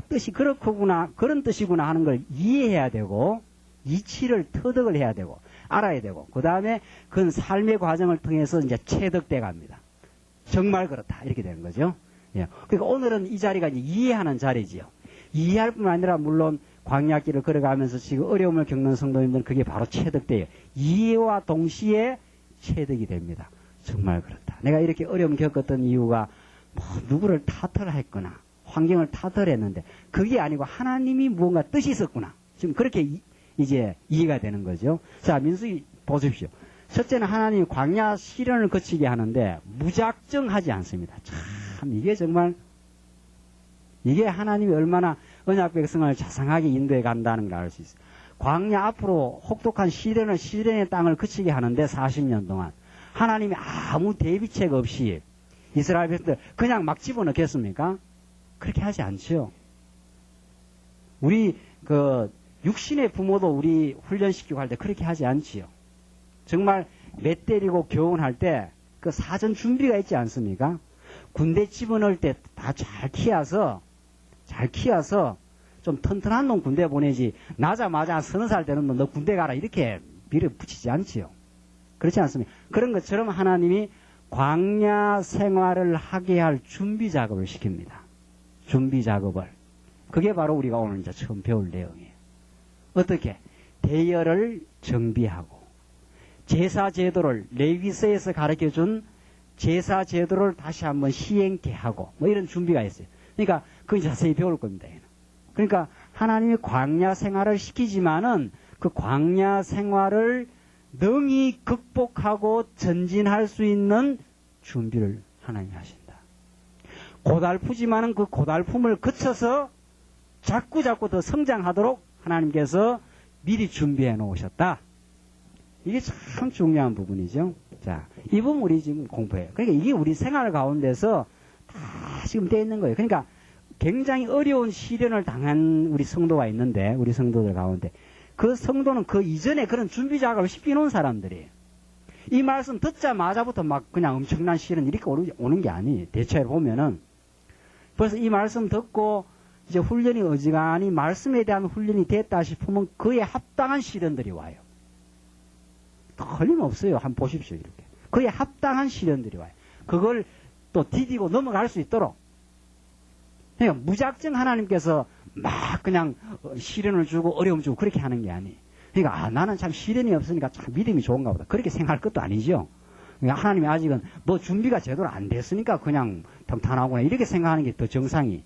뜻이 그렇구나 그런 뜻이구나 하는 걸 이해해야 되고 이치를 터득을 해야 되고 알아야 되고 그 다음에 그건 삶의 과정을 통해서 이제 체득돼 갑니다. 정말 그렇다 이렇게 되는 거죠. 예. 그러니까 오늘은 이 자리가 이제 이해하는 자리지요. 이해할 뿐만 아니라 물론 광야길을 걸어가면서 지금 어려움을 겪는 성도님들은 그게 바로 체득돼요. 이해와 동시에 체득이 됩니다. 정말 그렇다. 내가 이렇게 어려움 겪었던 이유가 뭐 누구를 탓을 했거나 환경을 타들었는데 그게 아니고 하나님이 무언가 뜻이 있었구나. 지금 그렇게 이제 이해가 되는 거죠. 자, 민수기 보십시오. 첫째는 하나님이 광야 시련을 거치게 하는데 무작정 하지 않습니다. 참 이게 정말 이게 하나님이 얼마나 언약 백성을 자상하게 인도해 간다는 걸 알 수 있어요. 광야 앞으로 혹독한 시련의 땅을 거치게 하는데 40년 동안 하나님이 아무 대비책 없이 이스라엘 백성들 그냥 막 집어넣겠습니까? 그렇게 하지 않죠. 우리 육신의 부모도 우리 훈련시키고 할 때 그렇게 하지 않지요. 정말 매 때리고 교훈할 때 그 사전 준비가 있지 않습니까? 군대 집어넣을 때 다 잘 키워서 좀 튼튼한 놈 군대 보내지 나자마자 30살 되는 놈 너 군대 가라 이렇게 밀어붙이지 않지요. 그렇지 않습니까? 그런 것처럼 하나님이 광야 생활을 하게 할 준비 작업을 시킵니다. 준비 작업을. 그게 바로 우리가 오늘 이제 처음 배울 내용이에요. 어떻게? 대열을 정비하고 제사 제도를 레위서에서 가르쳐준 제사 제도를 다시 한번 시행케 하고 뭐 이런 준비가 있어요. 그러니까 그거 자세히 배울 겁니다. 그러니까 하나님이 광야 생활을 시키지만은 그 광야 생활을 능히 극복하고 전진할 수 있는 준비를 하나님이 하신다. 고달프지만은 그 고달픔을 거쳐서 자꾸 더 성장하도록 하나님께서 미리 준비해 놓으셨다. 이게 참 중요한 부분이죠. 자, 이 부분 우리 지금 공부해요. 그러니까 이게 우리 생활 가운데서 다 지금 되어 있는 거예요. 그러니까 굉장히 어려운 시련을 당한 우리 성도가 있는데, 우리 성도들 가운데. 그 성도는 그 이전에 그런 준비 작업을 시켜놓은 사람들이에요. 이 말씀 듣자마자부터 막 그냥 엄청난 시련 이렇게 오는 게 아니에요. 대체로 보면은. 벌써 이 말씀 듣고 이제 훈련이 어지간히 말씀에 대한 훈련이 됐다 싶으면 그에 합당한 시련들이 와요. 틀림없어요. 한번 보십시오. 이렇게. 그에 합당한 시련들이 와요. 그걸 또 디디고 넘어갈 수 있도록. 그러니까 무작정 하나님께서 막 그냥 시련을 주고 어려움 주고 그렇게 하는 게 아니에요. 그러니까 나는 참 시련이 없으니까 참 믿음이 좋은가 보다. 그렇게 생각할 것도 아니죠. 그러니까 하나님이 아직은 너 준비가 제대로 안 됐으니까 그냥 평탄하구나 이렇게 생각하는 게 더 정상이.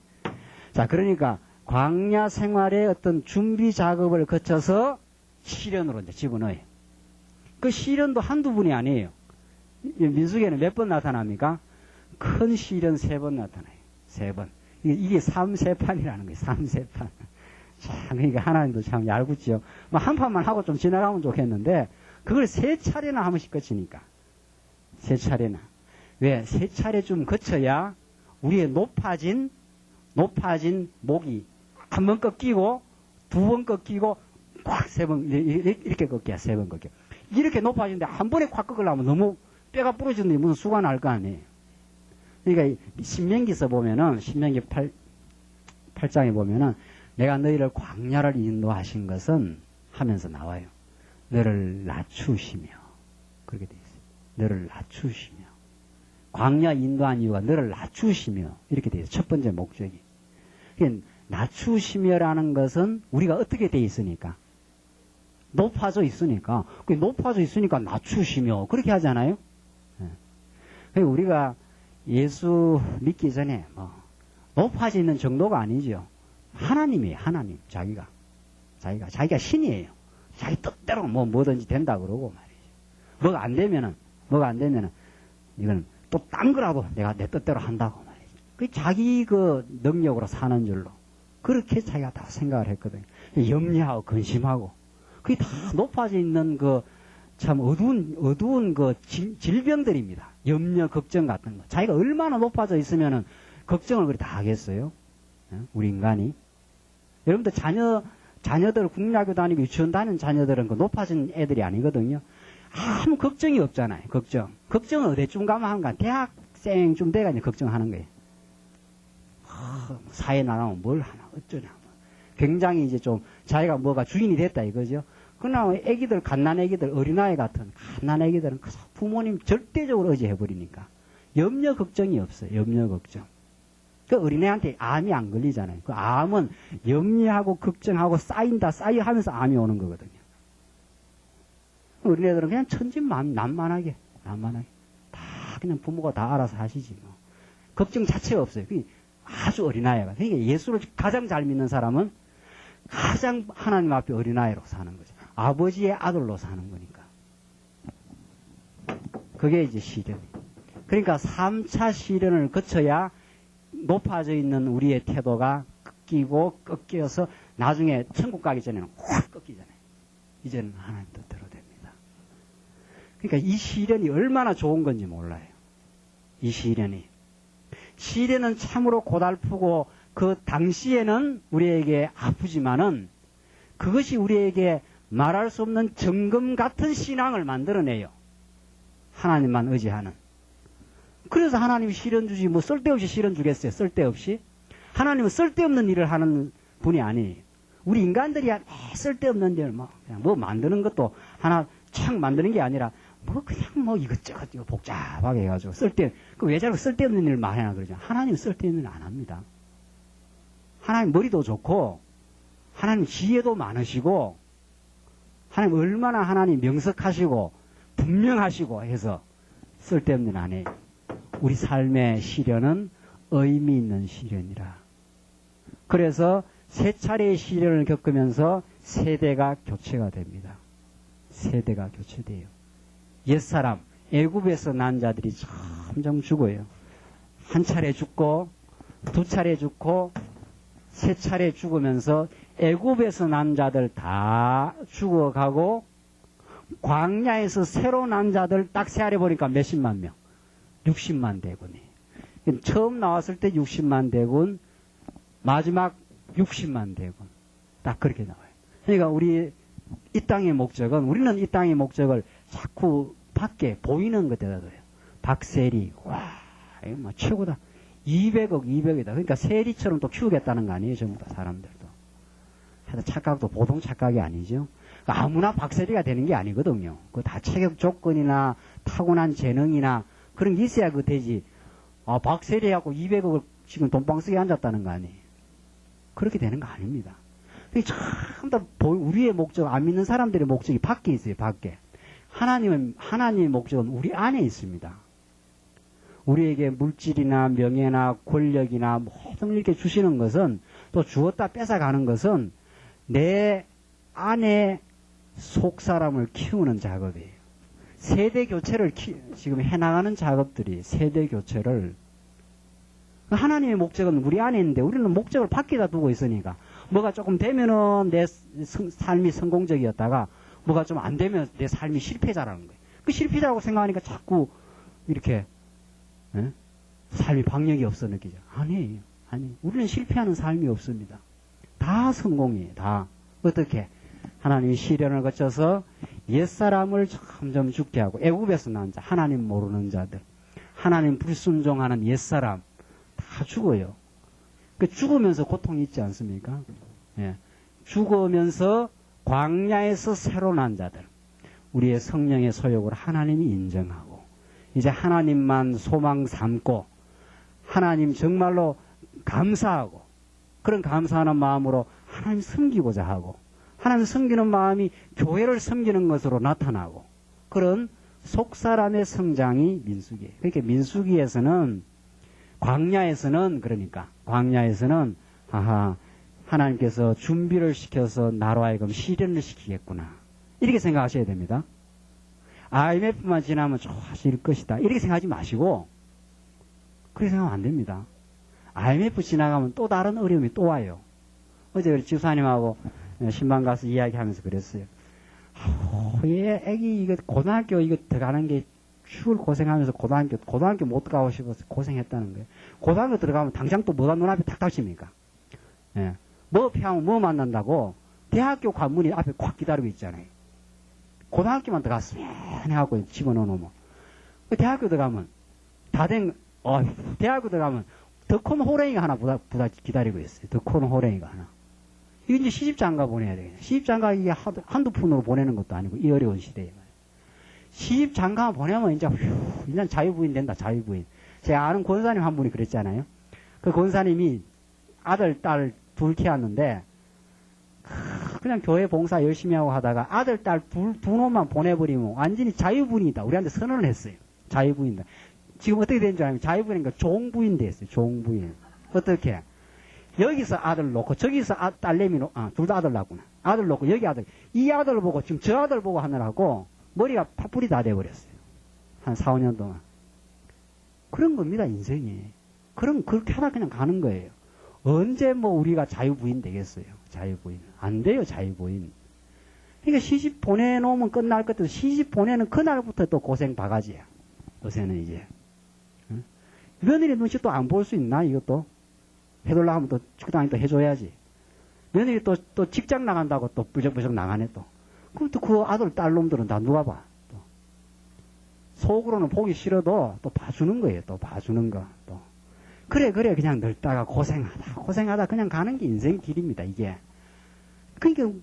자, 그러니까 광야 생활의 어떤 준비 작업을 거쳐서 시련으로 이제 집어넣어요. 그 시련도 한두 분이 아니에요. 민수기에는 몇 번 나타납니까? 큰 시련 3번 나타나요. 3번. 이게 3세판이라는 거예요. 3세판. 참, 그러니까 하나님도 참 얄궂지요. 뭐 한 판만 하고 좀 지나가면 좋겠는데, 그걸 3차례나 한 번씩 거치니까. 3차례나. 왜? 3차례 좀 거쳐야 우리의 높아진 목이 한 번 꺾이고, 2번 꺾이고, 꽉 3번, 이렇게 꺾여야 3번 꺾여. 이렇게 높아지는데 한 번에 콱 꺾으려면 너무 뼈가 부러지는데 무슨 수가 날 거 아니에요. 그러니까 신명기서 보면은 신명기 8장에 보면은 내가 너희를 광야를 인도하신 것은 하면서 나와요. 너를 낮추시며 그렇게 돼 있어요. 너를 낮추시며 광야 인도한 이유가 너를 낮추시며 이렇게 돼 있어요. 첫 번째 목적이. 그러니까 낮추시며라는 것은 우리가 어떻게 돼 있으니까 높아져 있으니까 낮추시며 그렇게 하잖아요. 그러니까 우리가 예수 믿기 전에 높아져 있는 정도가 아니죠. 하나님이에요. 하나님. 자기가 신이에요. 자기 뜻대로 뭐든지 된다 그러고 말이죠. 뭐가 안 되면은 이건 또 딴 거라도 내가 내 뜻대로 한다고 말이죠. 그 자기 그 능력으로 사는 줄로 그렇게 자기가 다 생각을 했거든요. 염려하고 근심하고 그게 다 높아져 있는 그 참 어두운 그 질병들입니다. 염려, 걱정 같은 거. 자기가 얼마나 높아져 있으면은 걱정을 그리 다 하겠어요? 우리 인간이. 여러분들 자녀들 국민학교 다니고 유치원 다니는 자녀들은 그 높아진 애들이 아니거든요. 아무 걱정이 없잖아요. 걱정은 어디쯤 가면 하는가? 대학생쯤 돼가 이제 걱정하는 거예요. 사회 나가면 뭘 하나, 어쩌냐. 굉장히 이제 좀 자기가 뭐가 주인이 됐다 이거죠. 그러나 애기들, 갓난 애기들, 어린아이 같은 갓난 애기들은 부모님 절대적으로 의지해버리니까 염려 걱정이 없어요. 염려 걱정. 그 어린애한테 암이 안 걸리잖아요. 그 암은 염려하고 걱정하고 쌓여 하면서 암이 오는 거거든요. 어린애들은 그냥 천진난만하게 다 그냥 부모가 다 알아서 하시지 뭐. 걱정 자체가 없어요. 아주 어린아이가. 그러니까 예수를 가장 잘 믿는 사람은 가장 하나님 앞에 어린아이로 사는 거죠. 아버지의 아들로 사는 거니까. 그게 이제 시련. 그러니까 3차 시련을 거쳐야 높아져 있는 우리의 태도가 꺾여서 나중에 천국 가기 전에는 확 꺾이잖아요. 이제는 하나님 뜻대로 됩니다. 그러니까 이 시련이 얼마나 좋은 건지 몰라요. 이 시련이. 시련은 참으로 고달프고 그 당시에는 우리에게 아프지만은 그것이 우리에게 말할 수 없는 정금 같은 신앙을 만들어내요. 하나님만 의지하는. 그래서 하나님이 시련 주지 뭐 쓸데없이 시련 주겠어요. 쓸데없이. 하나님은 쓸데없는 일을 하는 분이 아니에요. 우리 인간들이 쓸데없는 일 그냥 뭐 만드는 것도 하나 착 만드는 게 아니라 그냥 이것저것 복잡하게 해가지고 왜 자꾸 쓸데없는 일을 많이 하나 그러죠. 하나님은 쓸데없는 일 안 합니다. 하나님 머리도 좋고 하나님 지혜도 많으시고 하나님 얼마나 하나님 명석하시고 분명하시고 해서 쓸데없는 일 안 해요. 우리 삶의 시련은 의미 있는 시련이라. 그래서 세 차례의 시련을 겪으면서 세대가 교체가 됩니다. 세대가 교체돼요. 옛사람, 애굽에서 난 자들이 점점 죽어요. 한 차례 죽고, 두 차례 죽고, 세 차례 죽으면서 애굽에서 난 자들 다 죽어가고, 광야에서 새로 난 자들 딱 세알해 보니까 몇십만 명. 60만 대군이. 처음 나왔을 때 60만 대군, 마지막 60만 대군. 딱 그렇게 나와요. 그러니까 우리는 이 땅의 목적을 자꾸 밖에 보이는 것에다 둬요. 박세리, 와, 이거 뭐 최고다. 200억이다. 그러니까 세리처럼 또 키우겠다는 거 아니에요, 전부 다 사람들도. 하여튼 착각도 보통 착각이 아니죠. 아무나 박세리가 되는 게 아니거든요. 그거 다 체격 조건이나 타고난 재능이나 그런 게 있어야 그 되지. 박세리 해갖고 200억을 지금 돈방 쓰게 앉았다는 거 아니에요. 그렇게 되는 거 아닙니다. 참 다 우리의 목적, 안 믿는 사람들의 목적이 밖에 있어요, 밖에. 하나님의 목적은 우리 안에 있습니다. 우리에게 물질이나 명예나 권력이나 모든 이렇게 주시는 것은 또 주었다 뺏어가는 것은 내 안에 속 사람을 키우는 작업이에요. 세대 교체를 지금 해나가는 작업들이 세대 교체를 하나님의 목적은 우리 안에 있는데 우리는 목적을 밖에다 두고 있으니까 뭐가 조금 되면은 내 삶이 성공적이었다가 뭐가 좀 안 되면 내 삶이 실패자라는 거예요. 그 실패자라고 생각하니까 자꾸 이렇게 삶이 박력이 없어 느끼죠. 아니에요. 우리는 실패하는 삶이 없습니다. 다 성공이에요. 다. 어떻게? 하나님이 시련을 거쳐서 옛사람을 점점 죽게 하고 애굽에서 난 자, 하나님 모르는 자들, 하나님 불순종하는 옛사람 다 죽어요. 그 죽으면서 고통이 있지 않습니까? 예. 죽으면서 광야에서 새로 난 자들, 우리의 성령의 소욕을 하나님이 인정하고 이제 하나님만 소망 삼고 하나님 정말로 감사하고 그런 감사하는 마음으로 하나님 섬기고자 하고 하나님 섬기는 마음이 교회를 섬기는 것으로 나타나고 그런 속사람의 성장이 민수기예요. 그러니까 민수기에서는 광야에서는 하나님께서 준비를 시켜서 나로 하여금 시련을 시키겠구나. 이렇게 생각하셔야 됩니다. IMF만 지나면 좋아질 것이다. 이렇게 생각하지 마시고 그렇게 생각하면 안 됩니다. IMF 지나가면 또 다른 어려움이 또 와요. 어제 집사님하고 신방 가서 이야기하면서 그랬어요. 얘 애기 이거 고등학교 이거 들어가는 게 슈울 고생하면서 고등학교 못 가고 싶어서 고생했다는 거예요. 고등학교 들어가면 당장 또 뭐가 눈앞에 탁 닥칩니까? 예. 뭐 피하면 뭐 만난다고 대학교 관문이 앞에 콱 기다리고 있잖아요. 고등학교만 들어갔으면 해갖고 집어넣어놓으면. 대학교 들어가면 대학교 들어가면 더 큰 호랭이가 하나 부다 기다리고 있어요. 더 큰 호랭이가 하나. 이거 이제 시집장가 보내야 되겠네. 시집장가 이게 한두 푼으로 보내는 것도 아니고, 이 어려운 시대에. 시집장가 보내면 이제, 일단 자유부인 된다, 자유부인. 제가 아는 권사님 한 분이 그랬잖아요. 그 권사님이 아들, 딸 둘 키웠는데, 그냥 교회 봉사 열심히 하고 하다가 아들, 딸 두 놈만 보내버리면 완전히 자유부인이다. 우리한테 선언을 했어요. 자유부인이다. 지금 어떻게 된 줄 알면 자유부인이니까 종부인 됐어요. 종부인. 어떻게? 여기서 아들 놓고 저기서 딸내미 둘 다 아들 낳구나. 아들 놓고 여기 아들. 이 아들 보고 지금 저 아들 보고 하느라고 머리가 팥불이 다 돼버렸어요. 한 4, 5년 동안. 그런 겁니다, 인생이. 그렇게 하다 그냥 가는 거예요. 언제 뭐 우리가 자유부인 되겠어요? 자유부인. 안 돼요, 자유부인. 그러니까 시집 보내놓으면 끝날 것도 시집 보내는 그날부터 또 고생 바가지야. 요새는 이제. 응? 며느리 눈치 또 안 볼 수 있나, 이것도? 해달라 하면 또 식당에 또 해줘야지. 며느리 또 직장 나간다고 또 부적부적 나가네 또. 그럼 또 그 아들, 딸놈들은 다 누가 봐. 또. 속으로는 보기 싫어도 또 봐주는 거예요. 또 봐주는 거. 또. 그래, 그냥 늙다가 고생하다 그냥 가는 게 인생 길입니다, 이게. 그러니까,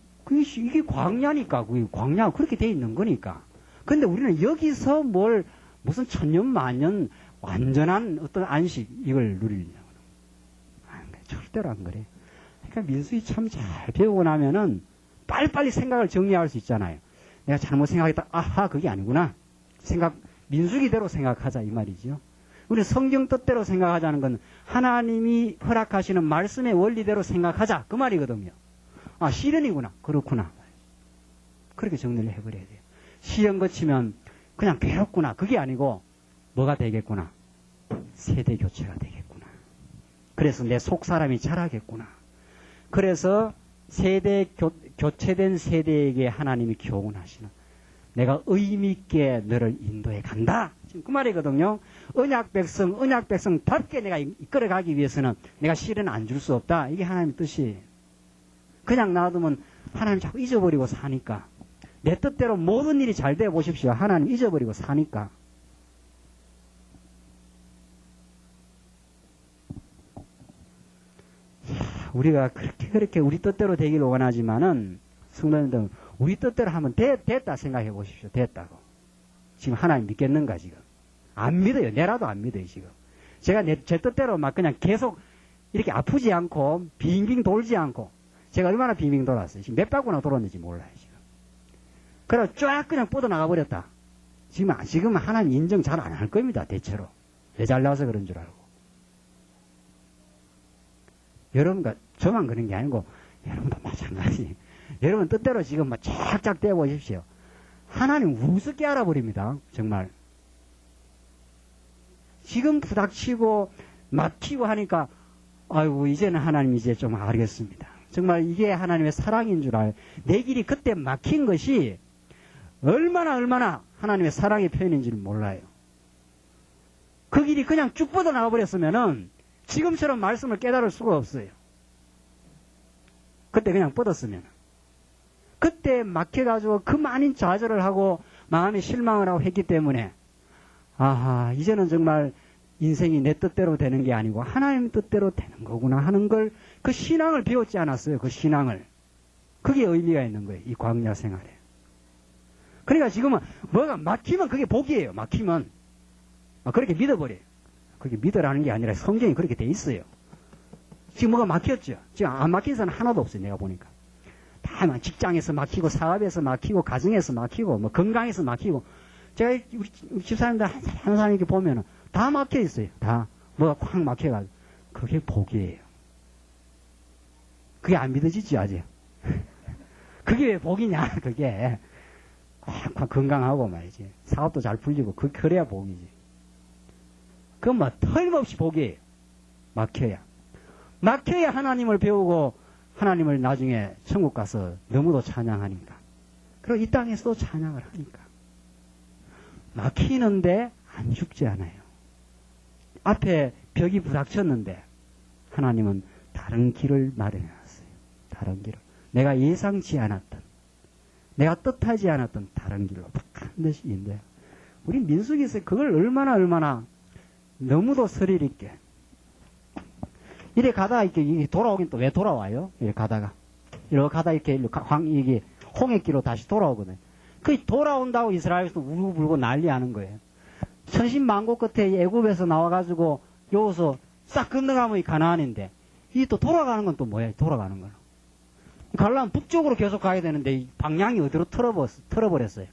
이게 광야니까, 광야 그렇게 돼 있는 거니까. 근데 우리는 여기서 무슨 천년, 만년, 완전한 어떤 안식, 이걸 누리려고. 절대로 안 그래. 그러니까 민수이 참 잘 배우고 나면은 빨리빨리 생각을 정리할 수 있잖아요. 내가 잘못 생각했다. 아하, 그게 아니구나. 민수기대로 생각하자, 이 말이죠. 우리 성경 뜻대로 생각하자는 건 하나님이 허락하시는 말씀의 원리대로 생각하자. 그 말이거든요. 아, 시련이구나. 그렇구나. 그렇게 정리를 해버려야 돼요. 시험 거치면 그냥 괴롭구나. 그게 아니고 뭐가 되겠구나. 세대 교체가 되겠구나. 그래서 내 속 사람이 자라겠구나. 그래서 교체된 세대에게 하나님이 교훈하시는 내가 의미있게 너를 인도해 간다. 지금 그 말이거든요. 언약 백성답게 내가 이끌어가기 위해서는 내가 시련 안 줄 수 없다. 이게 하나님의 뜻이에요. 그냥 놔두면 하나님 자꾸 잊어버리고 사니까. 내 뜻대로 모든 일이 잘 돼 보십시오. 하나님 잊어버리고 사니까. 우리가 그렇게 우리 뜻대로 되기를 원하지만은 성도님들 우리 뜻대로 하면 됐다 생각해 보십시오. 됐다고. 지금 하나님 믿겠는가 지금? 안 믿어요. 내라도 안 믿어요 지금. 제가 제 뜻대로 막 그냥 계속 이렇게 아프지 않고 빙빙 돌지 않고 제가 얼마나 빙빙 돌았어요. 지금 몇 바구나 돌았는지 몰라요 지금. 그래서 쫙 그냥 뻗어나가 버렸다. 지금 하나님 인정 잘 안 할 겁니다. 대체로. 내 잘나서 그런 줄 알고. 여러분과 저만 그런 게 아니고 여러분도 마찬가지. 여러분 뜻대로 지금 막 쫙쫙 떼어보십시오. 하나님 우습게 알아버립니다. 정말. 지금 부닥치고 막히고 하니까 아이고 이제는 하나님 이제 좀 알겠습니다. 정말 이게 하나님의 사랑인 줄 알. 내 길이 그때 막힌 것이 얼마나 하나님의 사랑의 표현인지를 몰라요. 그 길이 그냥 쭉 뻗어나가 버렸으면은 지금처럼 말씀을 깨달을 수가 없어요. 그때 그냥 뻗었으면. 그때 막혀가지고 그 많은 좌절을 하고 마음에 실망을 하고 했기 때문에 아하 이제는 정말 인생이 내 뜻대로 되는 게 아니고 하나님 뜻대로 되는 거구나 하는 걸 그 신앙을 배웠지 않았어요. 그 신앙을. 그게 의미가 있는 거예요. 이 광야 생활에. 그러니까 지금은 뭐가 막히면 그게 복이에요. 막히면. 그렇게 믿어버려요. 그게 믿으라는 게 아니라 성경이 그렇게 돼 있어요. 지금 뭐가 막혔죠. 지금 안 막힌 사람 하나도 없어요. 내가 보니까. 다 직장에서 막히고 사업에서 막히고 가정에서 막히고 뭐 건강에서 막히고 제가 우리 집사님들 한 사람 이렇게 보면은 다 막혀 있어요. 다 뭐가 콱 막혀가지고 그게 복이에요. 그게 안 믿어지지 아직. 그게 왜 복이냐 그게. 콱 건강하고 말이지. 사업도 잘 풀리고 그래야 복이지. 그건 뭐 틀림없이 복이에요. 막혀야 하나님을 배우고 하나님을 나중에 천국 가서 너무도 찬양하니까. 그리고 이 땅에서도 찬양을 하니까. 막히는데 안 죽지 않아요. 앞에 벽이 부닥쳤는데 하나님은 다른 길을 마련해놨어요. 다른 길을. 내가 예상치 않았던, 내가 뜻하지 않았던 다른 길로 반드시 인도해요. 우리 민수기에서 그걸 얼마나 너무도 스릴 있게. 이래 가다가 이렇게 돌아오긴 또 왜 돌아와요? 이렇게 가다가 이렇게 이게 홍해길로 다시 돌아오거든요. 그 돌아온다고 이스라엘에서 울고 불고 난리하는 거예요. 천신만고 끝에 애굽에서 나와가지고 여기서 싹 건너가면 이 가나안인데 이 또 돌아가는 건 또 뭐야? 돌아가는 거는 가려면 북쪽으로 계속 가야 되는데 이 방향이 어디로 틀어버렸어요.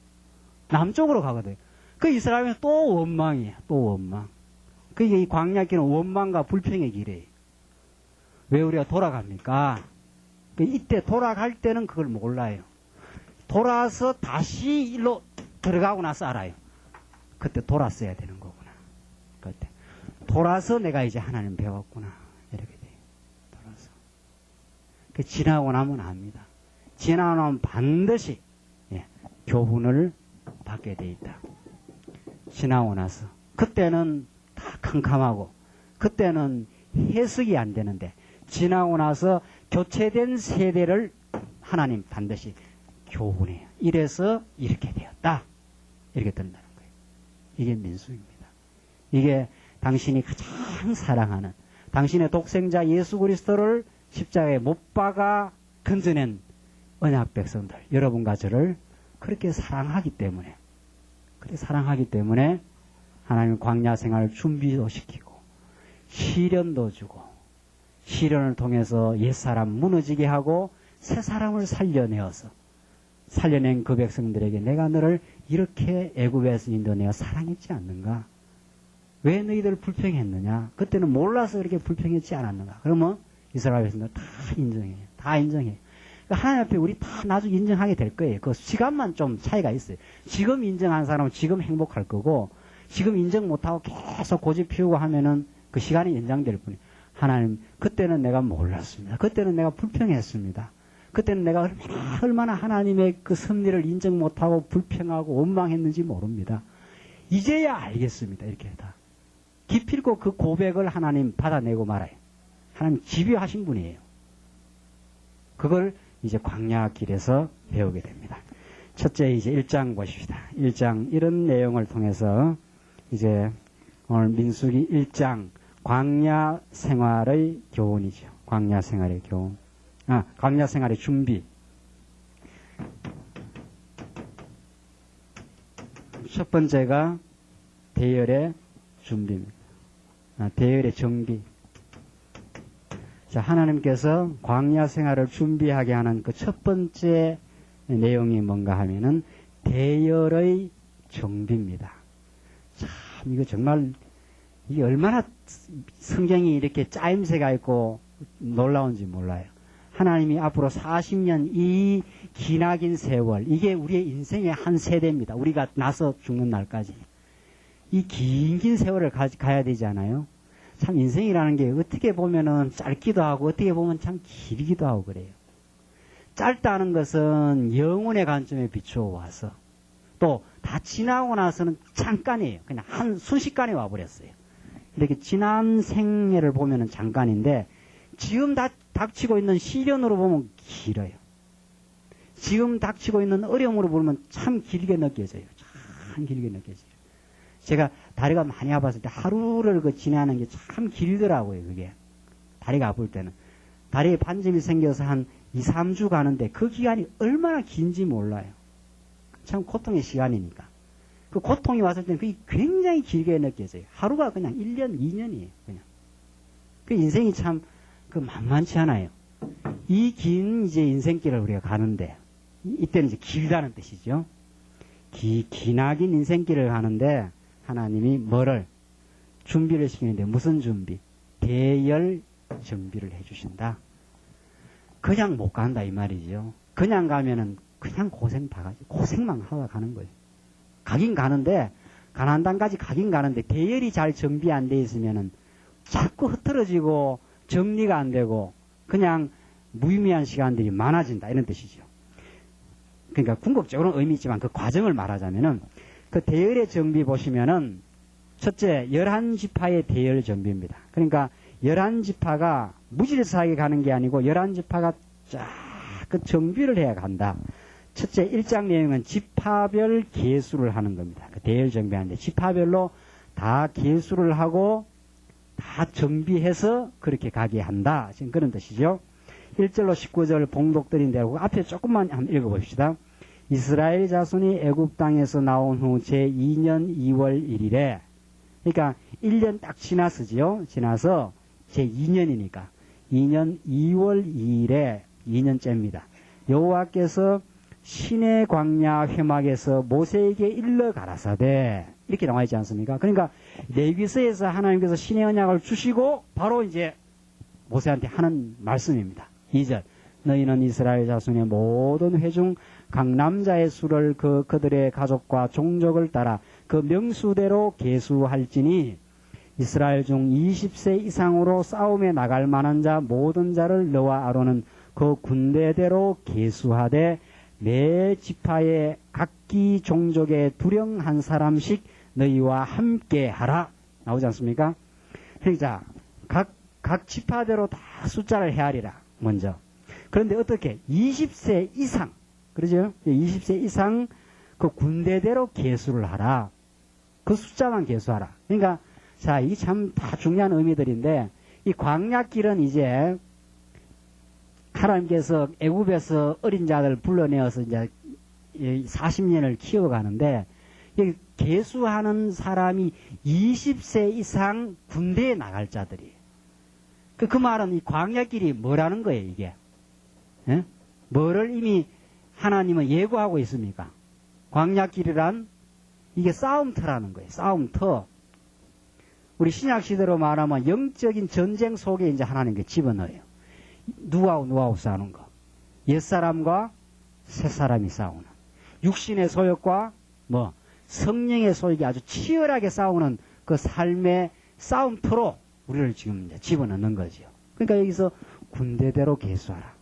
남쪽으로 가거든요. 그 이스라엘은 또 원망이에요. 또 원망. 그게 이 광야길은 원망과 불평의 길이에요. 왜 우리가 돌아갑니까? 이때 돌아갈 때는 그걸 몰라요. 돌아서 다시 일로 들어가고 나서 알아요. 그때 돌았어야 되는 거구나. 그때 돌아서 내가 이제 하나님 배웠구나. 이렇게 돼요. 돌아서. 지나고 나면 압니다. 지나고 나면 반드시 교훈을 받게 돼 있다. 지나고 나서 그때는 다 캄캄하고 그때는 해석이 안 되는데 지나고 나서 교체된 세대를 하나님 반드시 교훈해요. 이래서 이렇게 되었다. 이렇게 된다는 거예요. 이게 민수입니다. 이게 당신이 가장 사랑하는 당신의 독생자 예수 그리스도를 십자가에 못 박아 건져낸 언약 백성들 여러분과 저를 그렇게 사랑하기 때문에 하나님 광야 생활을 준비도 시키고 시련도 주고 시련을 통해서 옛사람 무너지게 하고 새사람을 살려낸 그 백성들에게 내가 너를 이렇게 애굽에서 인도내어 사랑했지 않는가? 왜 너희들 불평했느냐? 그때는 몰라서 그렇게 불평했지 않았는가? 그러면 이스라엘 백성들 다 인정해요. 다 인정해요. 그러니까 하나님 앞에 우리 다 나중에 인정하게 될 거예요. 그 시간만 좀 차이가 있어요. 지금 인정한 사람은 지금 행복할 거고 지금 인정 못하고 계속 고집 피우고 하면은 그 시간이 연장될 뿐이에요. 하나님, 그때는 내가 몰랐습니다. 그때는 내가 불평했습니다. 그때는 내가 얼마나 하나님의 그 섭리를 인정 못하고 불평하고 원망했는지 모릅니다. 이제야 알겠습니다. 이렇게 다. 기필코 그 고백을 하나님 받아내고 말아요. 하나님 집요하신 분이에요. 그걸 이제 광야 길에서 배우게 됩니다. 첫째 이제 1장 보십시다. 1장 이런 내용을 통해서 이제 오늘 민수기 1장 광야 생활의 교훈이죠. 광야 생활의 교훈. 광야 생활의 준비. 첫 번째가 대열의 준비입니다. 대열의 정비. 자, 하나님께서 광야 생활을 준비하게 하는 그 첫 번째 내용이 뭔가 하면은 대열의 정비입니다. 참, 이거 정말, 이게 얼마나 성경이 이렇게 짜임새가 있고 놀라운지 몰라요. 하나님이 앞으로 40년 이 기나긴 세월, 이게 우리의 인생의 한 세대입니다. 우리가 나서 죽는 날까지. 이 긴 세월을 가야 되지 않아요? 참 인생이라는 게 어떻게 보면은 짧기도 하고 어떻게 보면 참 길기도 하고 그래요. 짧다는 것은 영혼의 관점에 비추어 와서 또 다 지나고 나서는 잠깐이에요. 그냥 한 순식간에 와버렸어요. 이렇게 지난 생애를 보면은 잠깐인데 지금 닥치고 있는 시련으로 보면 길어요. 지금 닥치고 있는 어려움으로 보면 참 길게 느껴져요. 참 길게 느껴져요. 제가 다리가 많이 아팠을 때 하루를 지나는 게 참 길더라고요, 그게. 다리가 아플 때는. 다리에 반점이 생겨서 한 2, 3주 가는데 그 기간이 얼마나 긴지 몰라요. 참 고통의 시간이니까. 그 고통이 왔을 때는 그게 굉장히 길게 느껴져요. 하루가 그냥 1년, 2년이에요, 그냥. 그 인생이 참 만만치 않아요. 이 긴 이제 인생길을 우리가 가는데, 이때는 이제 길다는 뜻이죠. 기나긴 인생길을 가는데, 하나님이 뭐를? 준비를 시키는데, 무슨 준비? 대열 정비를 해주신다. 그냥 못 간다, 이 말이죠. 그냥 가면은, 그냥 고생만 하다 가는 거예요. 가긴 가는데, 가난당까지 가긴 가는데, 대열이 잘 정비 안 돼 있으면은, 자꾸 흐트러지고, 정리가 안 되고, 그냥 무의미한 시간들이 많아진다, 이런 뜻이죠. 그러니까 궁극적으로는 의미 있지만 그 과정을 말하자면은 그 대열의 정비 보시면은 첫째 11지파의 대열 정비입니다. 그러니까 11지파가 무질서하게 가는 게 아니고 11지파가 쫙 그 정비를 해야 간다. 첫째 1장 내용은 지파별 계수를 하는 겁니다. 그 대열 정비하는데 지파별로 다 계수를 하고 다 정비해서 그렇게 가게 한다. 지금 그런 뜻이죠. 1절로 19절 봉독드린 대로 앞에 조금만 한번 읽어봅시다. 이스라엘 자손이 애굽 땅에서 나온 후 제2년 2월 1일에 그러니까 1년 딱 지났으지요. 지나서 제2년이니까 2년 2월 2일에 2년째입니다. 여호와께서 시내 광야 회막에서 모세에게 일러 가라사대 이렇게 나와 있지 않습니까? 그러니까 레위기서에서 하나님께서 신의 언약을 주시고 바로 이제 모세한테 하는 말씀입니다. 2절. 너희는 이스라엘 자손의 모든 회중 각 남자의 수를 그들의 가족과 종족을 따라 그 명수대로 계수할지니 이스라엘 중 20세 이상으로 싸움에 나갈 만한 자 모든 자를 너와 아론은 그 군대대로 계수하되 매 지파의 각기 종족의 두령 한 사람씩 너희와 함께 하라. 나오지 않습니까? 그러니까 각 지파대로 다 숫자를 헤아리라. 먼저. 그런데 어떻게 20세 이상, 그러죠? 20세 이상 그 군대대로 계수를 하라. 그 숫자만 계수하라. 그러니까 자, 이게 참 다 중요한 의미들인데 이 광야길은 이제 하나님께서 애굽에서 어린 자들 불러내어서 이제 40년을 키워가는데 계수하는 사람이 20세 이상 군대에 나갈 자들이에요. 그 말은 이 광야길이 뭐라는 거예요, 이게? 예? 뭐를 이미 하나님은 예고하고 있습니까? 광야길이란 이게 싸움터라는 거예요. 싸움터. 우리 신약시대로 말하면 영적인 전쟁 속에 이제 하나님께 집어넣어요. 누구하고 싸우는 거. 옛사람과 새사람이 싸우는. 육신의 소욕과 성령의 소욕이 아주 치열하게 싸우는 그 삶의 싸움터로 우리를 지금 이제 집어넣는 거죠. 그러니까 여기서 군대대로 계수하라.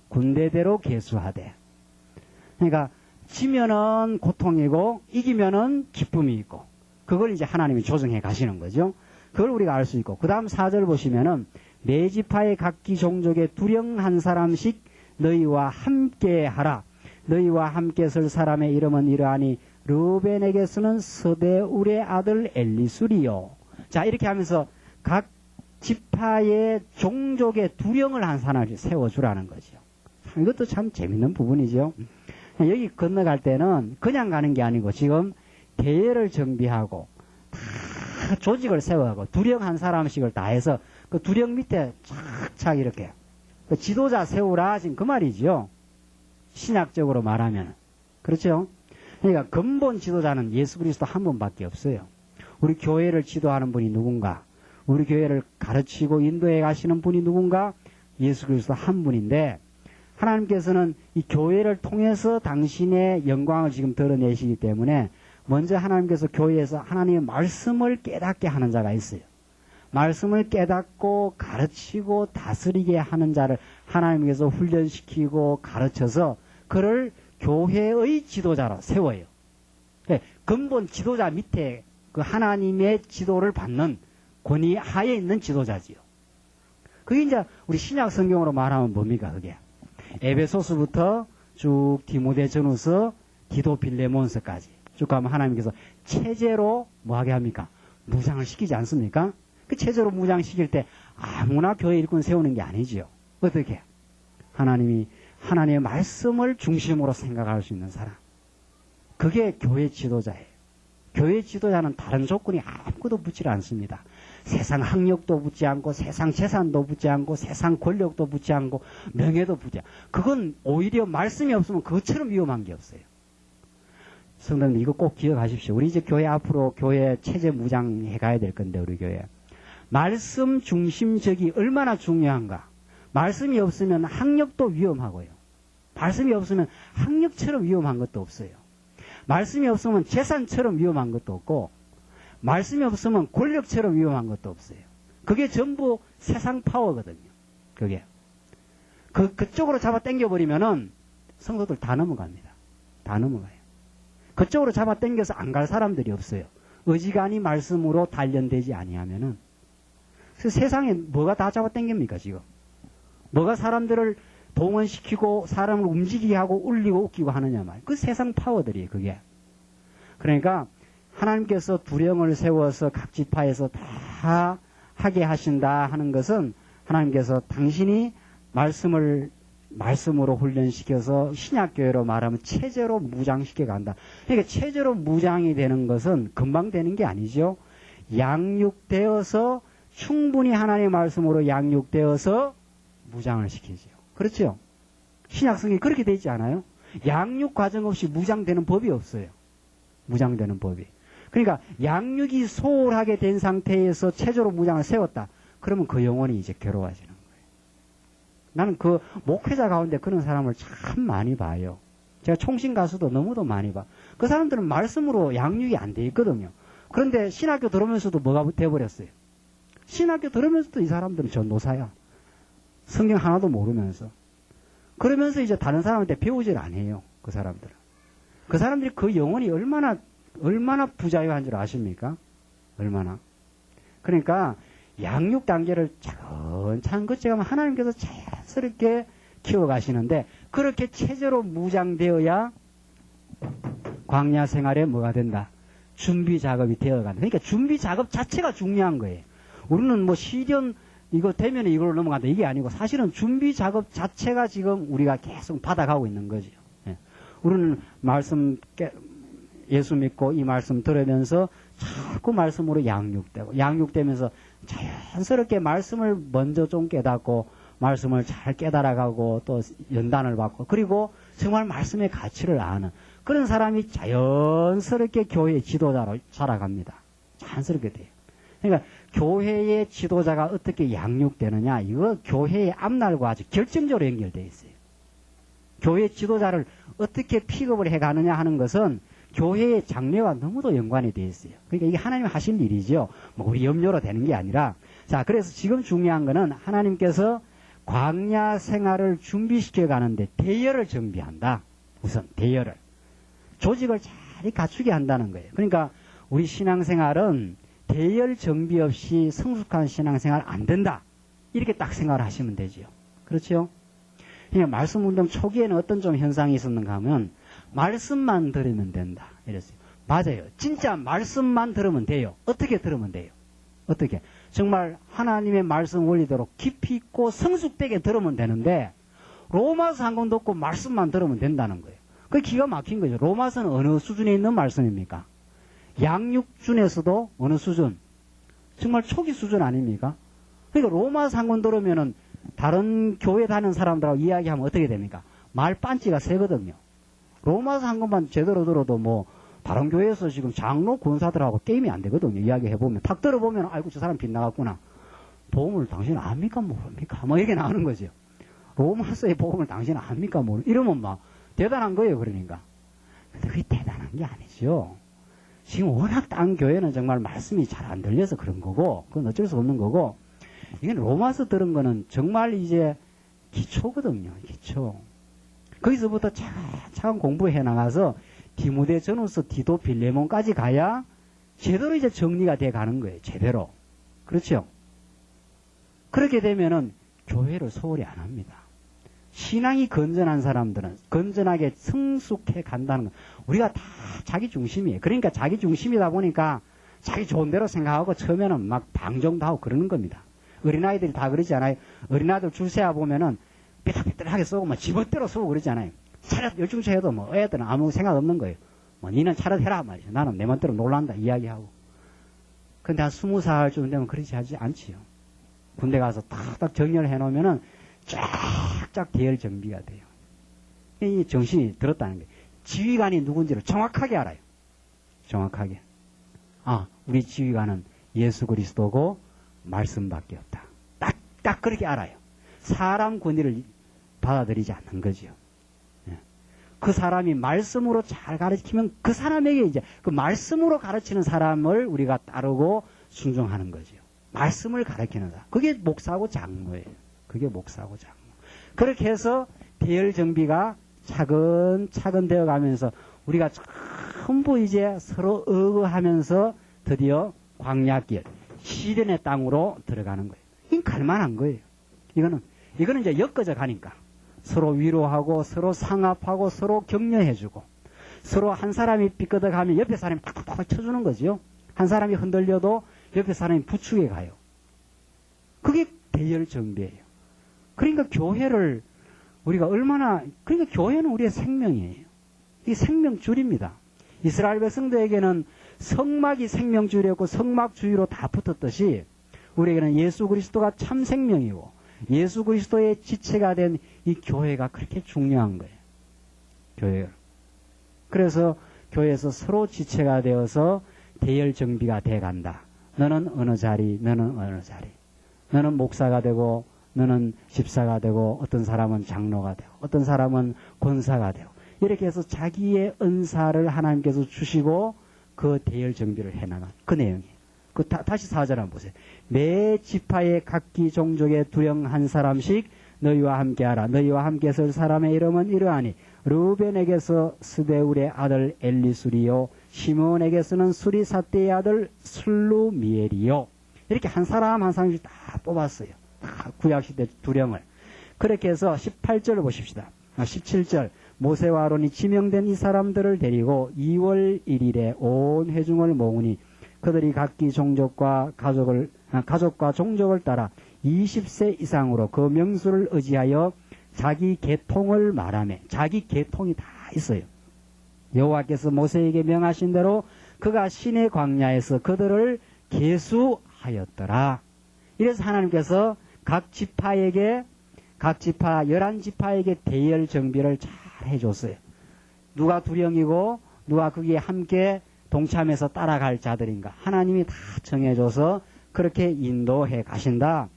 군대대로 계수하되. 그러니까 지면은 고통이고 이기면은 기쁨이 있고 그걸 이제 하나님이 조정해 가시는 거죠. 그걸 우리가 알 수 있고 그 다음 4절 보시면은 네 지파의 각기 종족의 두령 한 사람씩 너희와 함께 하라. 너희와 함께 설 사람의 이름은 이러하니 르벤에게서는 서대울의 아들 엘리술이요. 자, 이렇게 하면서 각 지파의 종족의 두령을 한 사람을 세워주라는 거죠. 이것도 참 재밌는 부분이죠. 여기 건너갈 때는 그냥 가는 게 아니고 지금 대회를 정비하고 다 조직을 세워가고 두령 한 사람씩을 다 해서 그 두령 밑에 착착 이렇게 그 지도자 세우라 지금 그 말이죠. 신약적으로 말하면. 그렇죠? 그러니까 근본 지도자는 예수 그리스도 한 분밖에 없어요. 우리 교회를 지도하는 분이 누군가? 우리 교회를 가르치고 인도해 가시는 분이 누군가? 예수 그리스도 한 분인데 하나님께서는 이 교회를 통해서 당신의 영광을 지금 드러내시기 때문에 먼저 하나님께서 교회에서 하나님의 말씀을 깨닫게 하는 자가 있어요. 말씀을 깨닫고 가르치고 다스리게 하는 자를 하나님께서 훈련시키고 가르쳐서 그를 교회의 지도자로 세워요. 근본 지도자 밑에 그 하나님의 지도를 받는 권위 하에 있는 지도자지요. 그게 이제 우리 신약 성경으로 말하면 뭡니까, 그게? 에베소서부터 쭉 디모데전후서, 디도 빌레몬서까지 쭉 가면 하나님께서 체제로 뭐하게 합니까? 무장을 시키지 않습니까? 그 체제로 무장시킬 때 아무나 교회 일꾼 세우는 게 아니지요. 어떻게? 하나님이 하나님의 말씀을 중심으로 생각할 수 있는 사람. 그게 교회 지도자예요. 교회 지도자는 다른 조건이 아무것도 붙지 않습니다. 세상 학력도 붙지 않고 세상 재산도 붙지 않고 세상 권력도 붙지 않고 명예도 붙지 않고 그건 오히려 말씀이 없으면 그것처럼 위험한 게 없어요. 성도님들 이거 꼭 기억하십시오. 우리 이제 교회 앞으로 교회 체제 무장해 가야 될 건데 우리 교회. 말씀 중심적이 얼마나 중요한가. 말씀이 없으면 학력도 위험하고요. 말씀이 없으면 학력처럼 위험한 것도 없어요. 말씀이 없으면 재산처럼 위험한 것도 없고 말씀이 없으면 권력처럼 위험한 것도 없어요. 그게 전부 세상 파워거든요. 그게. 그쪽으로 잡아 당겨버리면은 성도들 다 넘어갑니다. 다 넘어가요. 그쪽으로 잡아 당겨서 안 갈 사람들이 없어요. 어지간히 말씀으로 단련되지 아니하면은. 그래서 세상에 뭐가 다 잡아 당깁니까, 지금? 뭐가 사람들을 동원시키고 사람을 움직이게 하고 울리고 웃기고 하느냐 말. 그 세상 파워들이에요, 그게. 그러니까 하나님께서 두령을 세워서 각 지파에서 다 하게 하신다 하는 것은 하나님께서 당신이 말씀으로 훈련시켜서 신약교회로 말하면 체제로 무장시켜 간다. 그러니까 체제로 무장이 되는 것은 금방 되는 게 아니죠. 양육되어서 충분히 하나님의 말씀으로 양육되어서 무장을 시키죠. 그렇죠? 신약성이 그렇게 되어 있지 않아요? 양육 과정 없이 무장되는 법이 없어요. 무장되는 법이. 그러니까 양육이 소홀하게 된 상태에서 체제로 무장을 세웠다. 그러면 그 영혼이 이제 괴로워지는 거예요. 나는 그 목회자 가운데 그런 사람을 참 많이 봐요. 제가 총신 가수도 너무도 많이 봐. 그 사람들은 말씀으로 양육이 안 돼 있거든요. 그런데 신학교 들어오면서도 뭐가 돼버렸어요. 신학교 들으면서도 이 사람들은 전도사야. 성경 하나도 모르면서. 그러면서 이제 다른 사람한테 배우질 안 해요. 그 사람들은. 그 사람들이 그 영혼이 얼마나 부자유한 줄 아십니까? 얼마나. 그러니까 양육 단계를 차근차근 거쳐가면 하나님께서 자연스럽게 키워가시는데 그렇게 체제로 무장되어야 광야 생활에 뭐가 된다? 준비 작업이 되어간다. 그러니까 준비 작업 자체가 중요한 거예요. 우리는 뭐 시련 이거 되면 이걸로 넘어간다 이게 아니고 사실은 준비 작업 자체가 지금 우리가 계속 받아가고 있는 거죠. 예. 우리는 예수 믿고 이 말씀 들으면서 자꾸 말씀으로 양육되면서 자연스럽게 말씀을 먼저 좀 깨닫고 말씀을 잘 깨달아가고 또 연단을 받고 그리고 정말 말씀의 가치를 아는 그런 사람이 자연스럽게 교회의 지도자로 자라갑니다. 자연스럽게 돼요. 그러니까 교회의 지도자가 어떻게 양육되느냐 이거 교회의 앞날과 아주 결정적으로 연결되어 있어요. 교회의 지도자를 어떻게 픽업을 해가느냐 하는 것은 교회의 장래와 너무도 연관이 되어 있어요. 그러니까 이게 하나님 하실 일이죠. 뭐 우리 염려로 되는 게 아니라 자 그래서 지금 중요한 거는 하나님께서 광야 생활을 준비시켜 가는데 대열을 정비한다. 우선 대열을 조직을 잘 갖추게 한다는 거예요. 그러니까 우리 신앙생활은 대열 정비 없이 성숙한 신앙생활 안 된다. 이렇게 딱 생각을 하시면 되죠. 그렇죠? 그러니까 말씀 운동 초기에는 어떤 좀 현상이 있었는가 하면 말씀만 들으면 된다. 이랬어요. 맞아요. 진짜 말씀만 들으면 돼요. 어떻게 들으면 돼요? 어떻게? 정말 하나님의 말씀 원리대로 깊이 있고 성숙되게 들으면 되는데 로마서 한 권 듣고 말씀만 들으면 된다는 거예요. 그게 기가 막힌 거죠. 로마서는 어느 수준에 있는 말씀입니까? 양육준에서도 어느 수준? 정말 초기 수준 아닙니까? 그러니까 로마서 한 권 들으면은 다른 교회 다니는 사람들하고 이야기하면 어떻게 됩니까? 말 빤지가 세거든요. 로마서 한 권만 제대로 들어도 뭐 다른 교회에서 지금 장로 권사들하고 게임이 안 되거든요. 이야기해보면 탁 들어보면 아이고 저 사람 빗나갔구나. 복음을 당신 압니까 모릅니까? 뭐 이렇게 나오는 거죠. 로마서의 복음을 당신 압니까 모릅니까? 이러면 막 대단한 거예요. 그러니까. 근데 그게 대단한 게 아니죠. 지금 워낙 딴 교회는 정말 말씀이 잘 안 들려서 그런 거고 그건 어쩔 수 없는 거고 이건 로마서 들은 거는 정말 이제 기초거든요. 기초. 거기서부터 차근차근 공부해 나가서 디모데 전후서 디도 빌레몬까지 가야 제대로 이제 정리가 돼 가는 거예요. 제대로. 그렇죠? 그렇게 되면은 교회를 소홀히 안 합니다. 신앙이 건전한 사람들은 건전하게 성숙해 간다는 건 우리가 다 자기 중심이에요. 그러니까 자기 중심이다 보니까 자기 좋은 대로 생각하고 처음에는 막 방종도 하고 그러는 겁니다. 어린아이들이 다 그러지 않아요? 어린아이들 줄 세워 보면은 삐딱삐딱하게 쏘고 막 집어대로 쏘고 그러잖아요. 차렷 열중차 해도 뭐 애들은 아무 생각 없는 거예요. 뭐 니는 차렷 해라 말이죠. 나는 내 멋대로 놀란다 이야기하고. 근데 한 20살쯤 되면 그러지 하지 않지요. 군대 가서 탁탁 정렬해 놓으면은 쫙쫙 대열 정비가 돼요. 이 정신이 들었다는 거예요. 지휘관이 누군지를 정확하게 알아요. 정확하게. 아, 우리 지휘관은 예수 그리스도고 말씀밖에 없다. 딱 그렇게 알아요. 사람 권위를 받아들이지 않는 거죠. 그 사람이 말씀으로 잘 가르치면 그 사람에게 이제 그 말씀으로 가르치는 사람을 우리가 따르고 순종하는 거죠. 말씀을 가르치는 사람. 그게 목사고 장로예요. 그게 목사고 장로. 그렇게 해서 대열 정비가 차근차근 되어 가면서 우리가 전부 이제 서로 의거하면서 드디어 광야길, 시련의 땅으로 들어가는 거예요. 이건 갈만한 거예요. 이거는 이제 엮어져 가니까. 서로 위로하고, 서로 상합하고, 서로 격려해주고, 서로 한 사람이 삐끄덕하면 옆에 사람이 탁탁탁 쳐주는 거죠. 한 사람이 흔들려도 옆에 사람이 부축해 가요. 그게 대열 정비예요. 그러니까 교회를 우리가 그러니까 교회는 우리의 생명이에요. 이게 생명줄입니다. 이스라엘 백성들에게는 성막이 생명줄이었고 성막주의로 다 붙었듯이 우리에게는 예수 그리스도가 참 생명이고 예수 그리스도의 지체가 된 이 교회가 그렇게 중요한 거예요. 교회가. 그래서 교회에서 서로 지체가 되어서 대열 정비가 돼 간다. 너는 어느 자리, 너는 어느 자리. 너는 목사가 되고 너는 집사가 되고 어떤 사람은 장로가 되고 어떤 사람은 권사가 되고 이렇게 해서 자기의 은사를 하나님께서 주시고 그 대열 정비를 해나간 그 내용이에요. 다시 4절 한번 보세요. 매 지파의 각기 종족의 두령 한 사람씩 너희와 함께하라. 너희와 함께 설 사람의 이름은 이러하니 르우벤에게서 스데울의 아들 엘리술이요 시몬에게서는 수리사떼의 아들 슬루미엘이요. 이렇게 한 사람 한 사람씩 다 뽑았어요. 다 구약시대 두령을. 그렇게 해서 18절을 보십시다. 17절 모세와 아론이 지명된 이 사람들을 데리고 2월 1일에 온 회중을 모으니 그들이 각기 가족과 종족을 따라 20세 이상으로 그 명수를 의지하여 자기 계통을 말하며 자기 계통이 다 있어요. 여호와께서 모세에게 명하신 대로 그가 시내 광야에서 그들을 계수하였더라. 이래서 하나님께서 각 지파 11지파에게 대열 정비를 잘 해줬어요. 누가 두령이고 누가 거기에 함께 동참해서 따라갈 자들인가 하나님이 다 정해줘서 그렇게 인도해 가신다.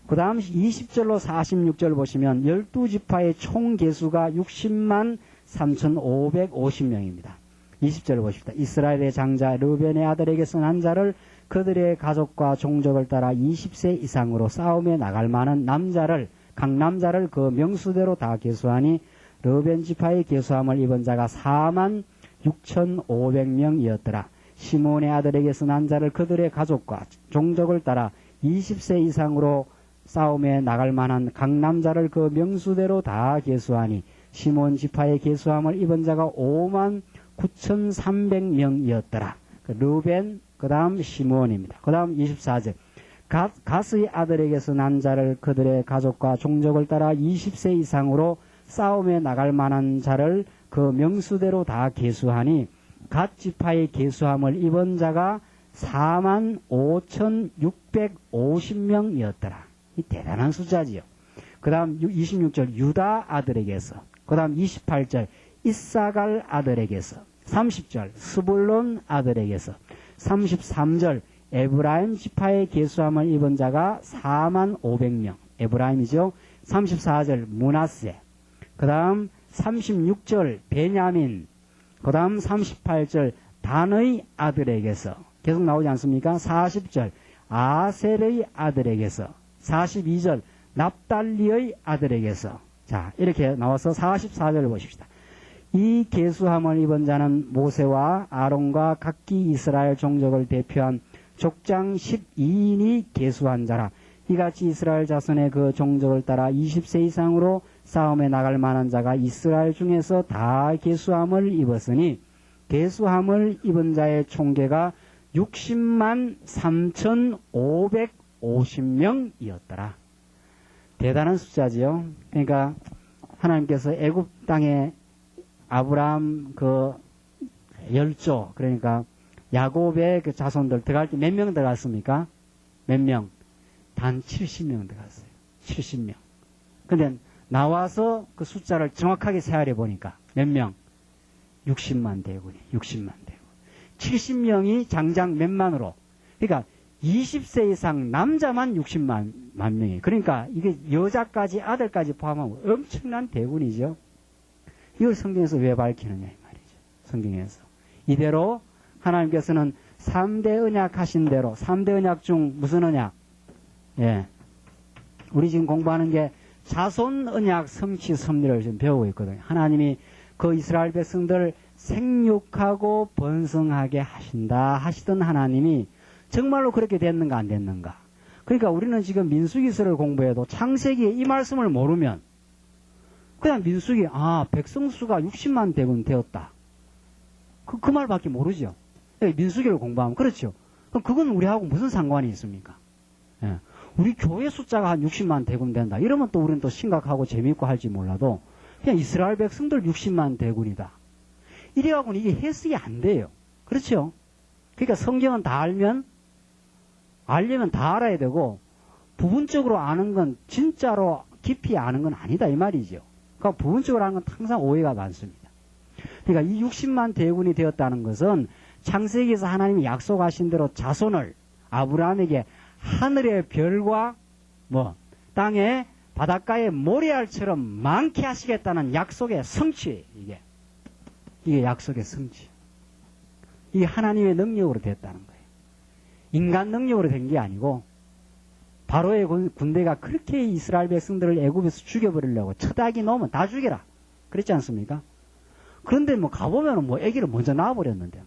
그 다음 20절로 46절 보시면 12지파의 총 개수가 60만 3,550명입니다. 20절을 보십시다. 이스라엘의 장자 르벤의 아들에게서 난 자를 그들의 가족과 종족을 따라 20세 이상으로 싸움에 나갈 만한 각 남자를 그 명수대로 다 계수하니 르벤 지파의 계수함을 입은 자가 4만 6,500명이었더라. 시몬의 아들에게서 난 자를 그들의 가족과 종족을 따라 20세 이상으로 싸움에 나갈 만한 각 남자를 그 명수대로 다 계수하니 시몬 지파의 계수함을 입은 자가 5만 9,300명이었더라. 르벤, 그 다음 시몬입니다. 그 다음 24절. 갓의 아들에게서 난 자를 그들의 가족과 종족을 따라 20세 이상으로 싸움에 나갈 만한 자를 그 명수대로 다 계수하니 갓 지파의 계수함을 입은 자가 4만 5,650명이었더라. 이 대단한 숫자지요. 그 다음 26절 유다 아들에게서, 그 다음 28절 이사갈 아들에게서, 30절 스불론 아들에게서, 33절 에브라임 지파의 계수함을 입은 자가 4만 500명. 에브라임이죠. 34절 므낫세. 그 다음 36절 베냐민. 그 다음 38절 단의 아들에게서. 계속 나오지 않습니까? 40절 아셀의 아들에게서. 42절 납달리의 아들에게서. 자, 이렇게 나와서 44절을 보십시다. 이 계수함을 입은 자는 모세와 아론과 각기 이스라엘 종족을 대표한 족장 12인이 계수한 자라. 이같이 이스라엘 자손의 그 종족을 따라 20세 이상으로 싸움에 나갈 만한 자가 이스라엘 중에서 다 계수함을 입었으니 계수함을 입은 자의 총계가 60만 3,550명이었더라. 대단한 숫자지요. 그러니까 하나님께서 애굽 땅에 아브라함 그 열조, 그러니까 야곱의 그 자손들 들어갈 때 몇 명 들어갔습니까? 몇 명? 단 70명 들어갔어요. 70명. 근데 나와서 그 숫자를 정확하게 세알해 보니까 몇 명? 60만 대군이 60만 대군. 70명이 장장 몇만으로. 그러니까 20세 이상 남자만 60만 명이에요. 그러니까 이게 여자까지 아들까지 포함하고 엄청난 대군이죠. 이걸 성경에서 왜 밝히느냐 이 말이죠. 성경에서. 이대로 하나님께서는 3대 언약 하신 대로 3대 언약 중 무슨 언약? 예. 우리 지금 공부하는 게 자손 언약 성취 섭리를 지금 배우고 있거든요. 하나님이 그 이스라엘 백성들 생육하고 번성하게 하신다 하시던 하나님이 정말로 그렇게 됐는가 안 됐는가. 그러니까 우리는 지금 민수기서를 공부해도 창세기에 이 말씀을 모르면 그냥 민수기 백성수가 60만 대군 되었다. 그 말밖에 모르죠. 민수기를 공부하면 그렇죠. 그럼 그건 우리하고 무슨 상관이 있습니까? 예. 우리 교회 숫자가 한 60만 대군 된다. 이러면 또 우리는 또 심각하고 재미있고 할지 몰라도 그냥 이스라엘 백성들 60만 대군이다. 이래갖고는 이게 해석이 안 돼요. 그렇죠? 그러니까 성경은 다 알려면 다 알아야 되고 부분적으로 아는 건 진짜로 깊이 아는 건 아니다 이 말이죠. 그러니까 부분적으로 아는 건 항상 오해가 많습니다. 그러니까 이 60만 대군이 되었다는 것은 창세기에서 하나님이 약속하신 대로 자손을 아브라함에게 하늘의 별과 땅에 바닷가에 모래알처럼 많게 하시겠다는 약속의 성취. 이게 약속의 성취. 이게 하나님의 능력으로 됐다는 거예요. 인간 능력으로 된 게 아니고 바로의 군대가 그렇게 이스라엘 백성들을 애굽에서 죽여버리려고 처닭이 놓으면 다 죽여라. 그랬지 않습니까? 그런데 가보면 애기를 먼저 낳아버렸는데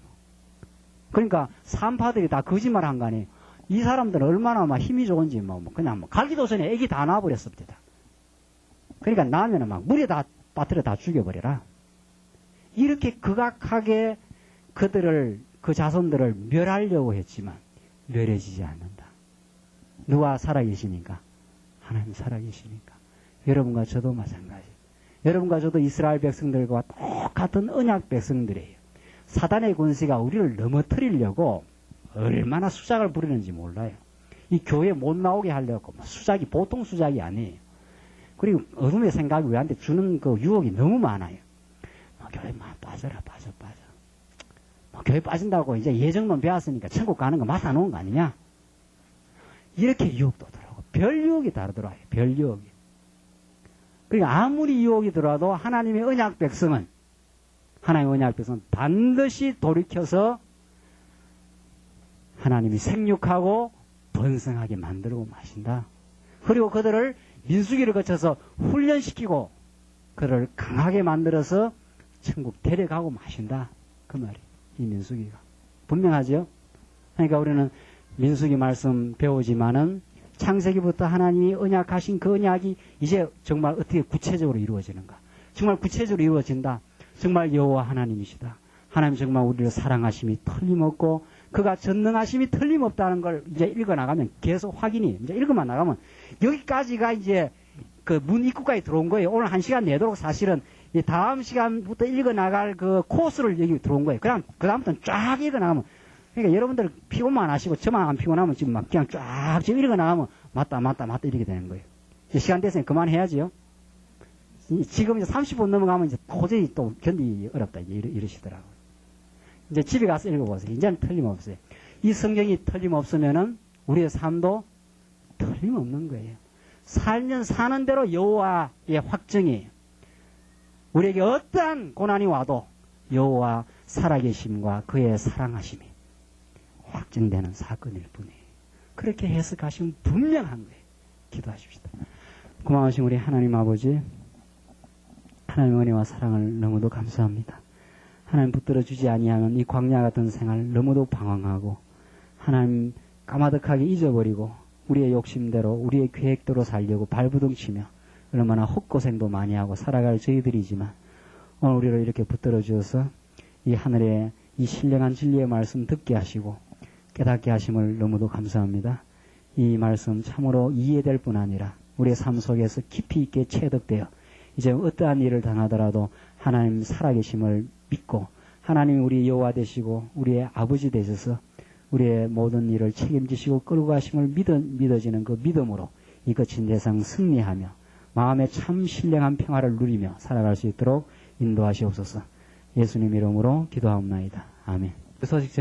그러니까 산파들이 다 거짓말 한 거 아니에요. 이 사람들은 얼마나 힘이 좋은지 그냥 갈기도 전에 애기 다 낳아버렸습니다. 그러니까 낳으면 물에 다 빠뜨려 다 죽여버려라. 이렇게 극악하게 그 자손들을 멸하려고 했지만 멸해지지 않는다. 누가 살아계시니까? 하나님 살아계시니까. 여러분과 저도 마찬가지. 여러분과 저도 이스라엘 백성들과 똑같은 언약 백성들이에요. 사단의 권세가 우리를 넘어뜨리려고 얼마나 수작을 부리는지 몰라요. 이 교회 못 나오게 하려고 수작이 보통 수작이 아니에요. 그리고 어둠의 생각이 우리한테 주는 그 유혹이 너무 많아요. 교회 빠져라 빠져. 교회 빠진다고 이제 예정론 배웠으니까 천국 가는 거 맞아 놓은 거 아니냐? 이렇게 유혹도 들어오고 별 유혹이 다 들어와요. 별 유혹이. 그러니까 아무리 유혹이 들어와도 하나님의 언약 백성은 반드시 돌이켜서 하나님이 생육하고 번성하게 만들고 마신다. 그리고 그들을 민수기를 거쳐서 훈련시키고 그들을 강하게 만들어서 천국 데려가고 마신다. 그 말이 이 민수기가 분명하죠. 그러니까 우리는 민수기 말씀 배우지만은 창세기부터 하나님이 언약하신 그 언약이 이제 정말 어떻게 구체적으로 이루어지는가. 정말 구체적으로 이루어진다. 정말 여호와 하나님이시다. 하나님 정말 우리를 사랑하심이 틀림없고 그가 전능하심이 틀림없다는 걸 이제 읽어나가면 계속 확인이 이제 읽어만 나가면 여기까지가 이제 그 문 입구까지 들어온 거예요. 오늘 1시간 내도록 사실은 이 다음 시간부터 읽어나갈 그 코스를 여기 들어온 거예요. 그다음부터는 쫙 읽어나가면 그러니까 여러분들 피곤만 하시고 저만 안 피곤하면 지금 그냥 쫙 지금 읽어나가면 맞다 이렇게 되는 거예요. 이제 시간 됐으니 그만해야지요. 지금 이제 30분 넘어가면 이제 도저히 또 견디기 어렵다 이러시더라고요. 이제 집에 가서 읽어보세요. 이제는 틀림없어요. 이 성경이 틀림없으면은 우리의 삶도 틀림없는 거예요. 살면 사는 대로 여호와의 확정이에요. 우리에게 어떠한 고난이 와도 여호와 살아계심과 그의 사랑하심이 확증되는 사건일 뿐이에요. 그렇게 해석하시면 분명한 거예요. 기도하십시다. 고마우신 우리 하나님 아버지, 하나님의 은혜와 사랑을 너무도 감사합니다. 하나님 붙들어 주지 아니하면 이 광야 같은 생활 너무도 방황하고 하나님 까마득하게 잊어버리고 우리의 욕심대로 우리의 계획대로 살려고 발부둥치며 얼마나 헛고생도 많이 하고 살아갈 저희들이지만 오늘 우리를 이렇게 붙들어 주어서 이 하늘에 이 신령한 진리의 말씀 듣게 하시고 깨닫게 하심을 너무도 감사합니다. 이 말씀 참으로 이해될 뿐 아니라 우리의 삶 속에서 깊이 있게 체득되어 이제 어떠한 일을 당하더라도 하나님 살아계심을 믿고 하나님이 우리 여호와 되시고 우리의 아버지 되셔서 우리의 모든 일을 책임지시고 끌고 가심을 믿어지는 그 믿음으로 이 거친 세상 승리하며 마음에 참 신령한 평화를 누리며 살아갈 수 있도록 인도하시옵소서. 예수님 이름으로 기도하옵나이다. 아멘.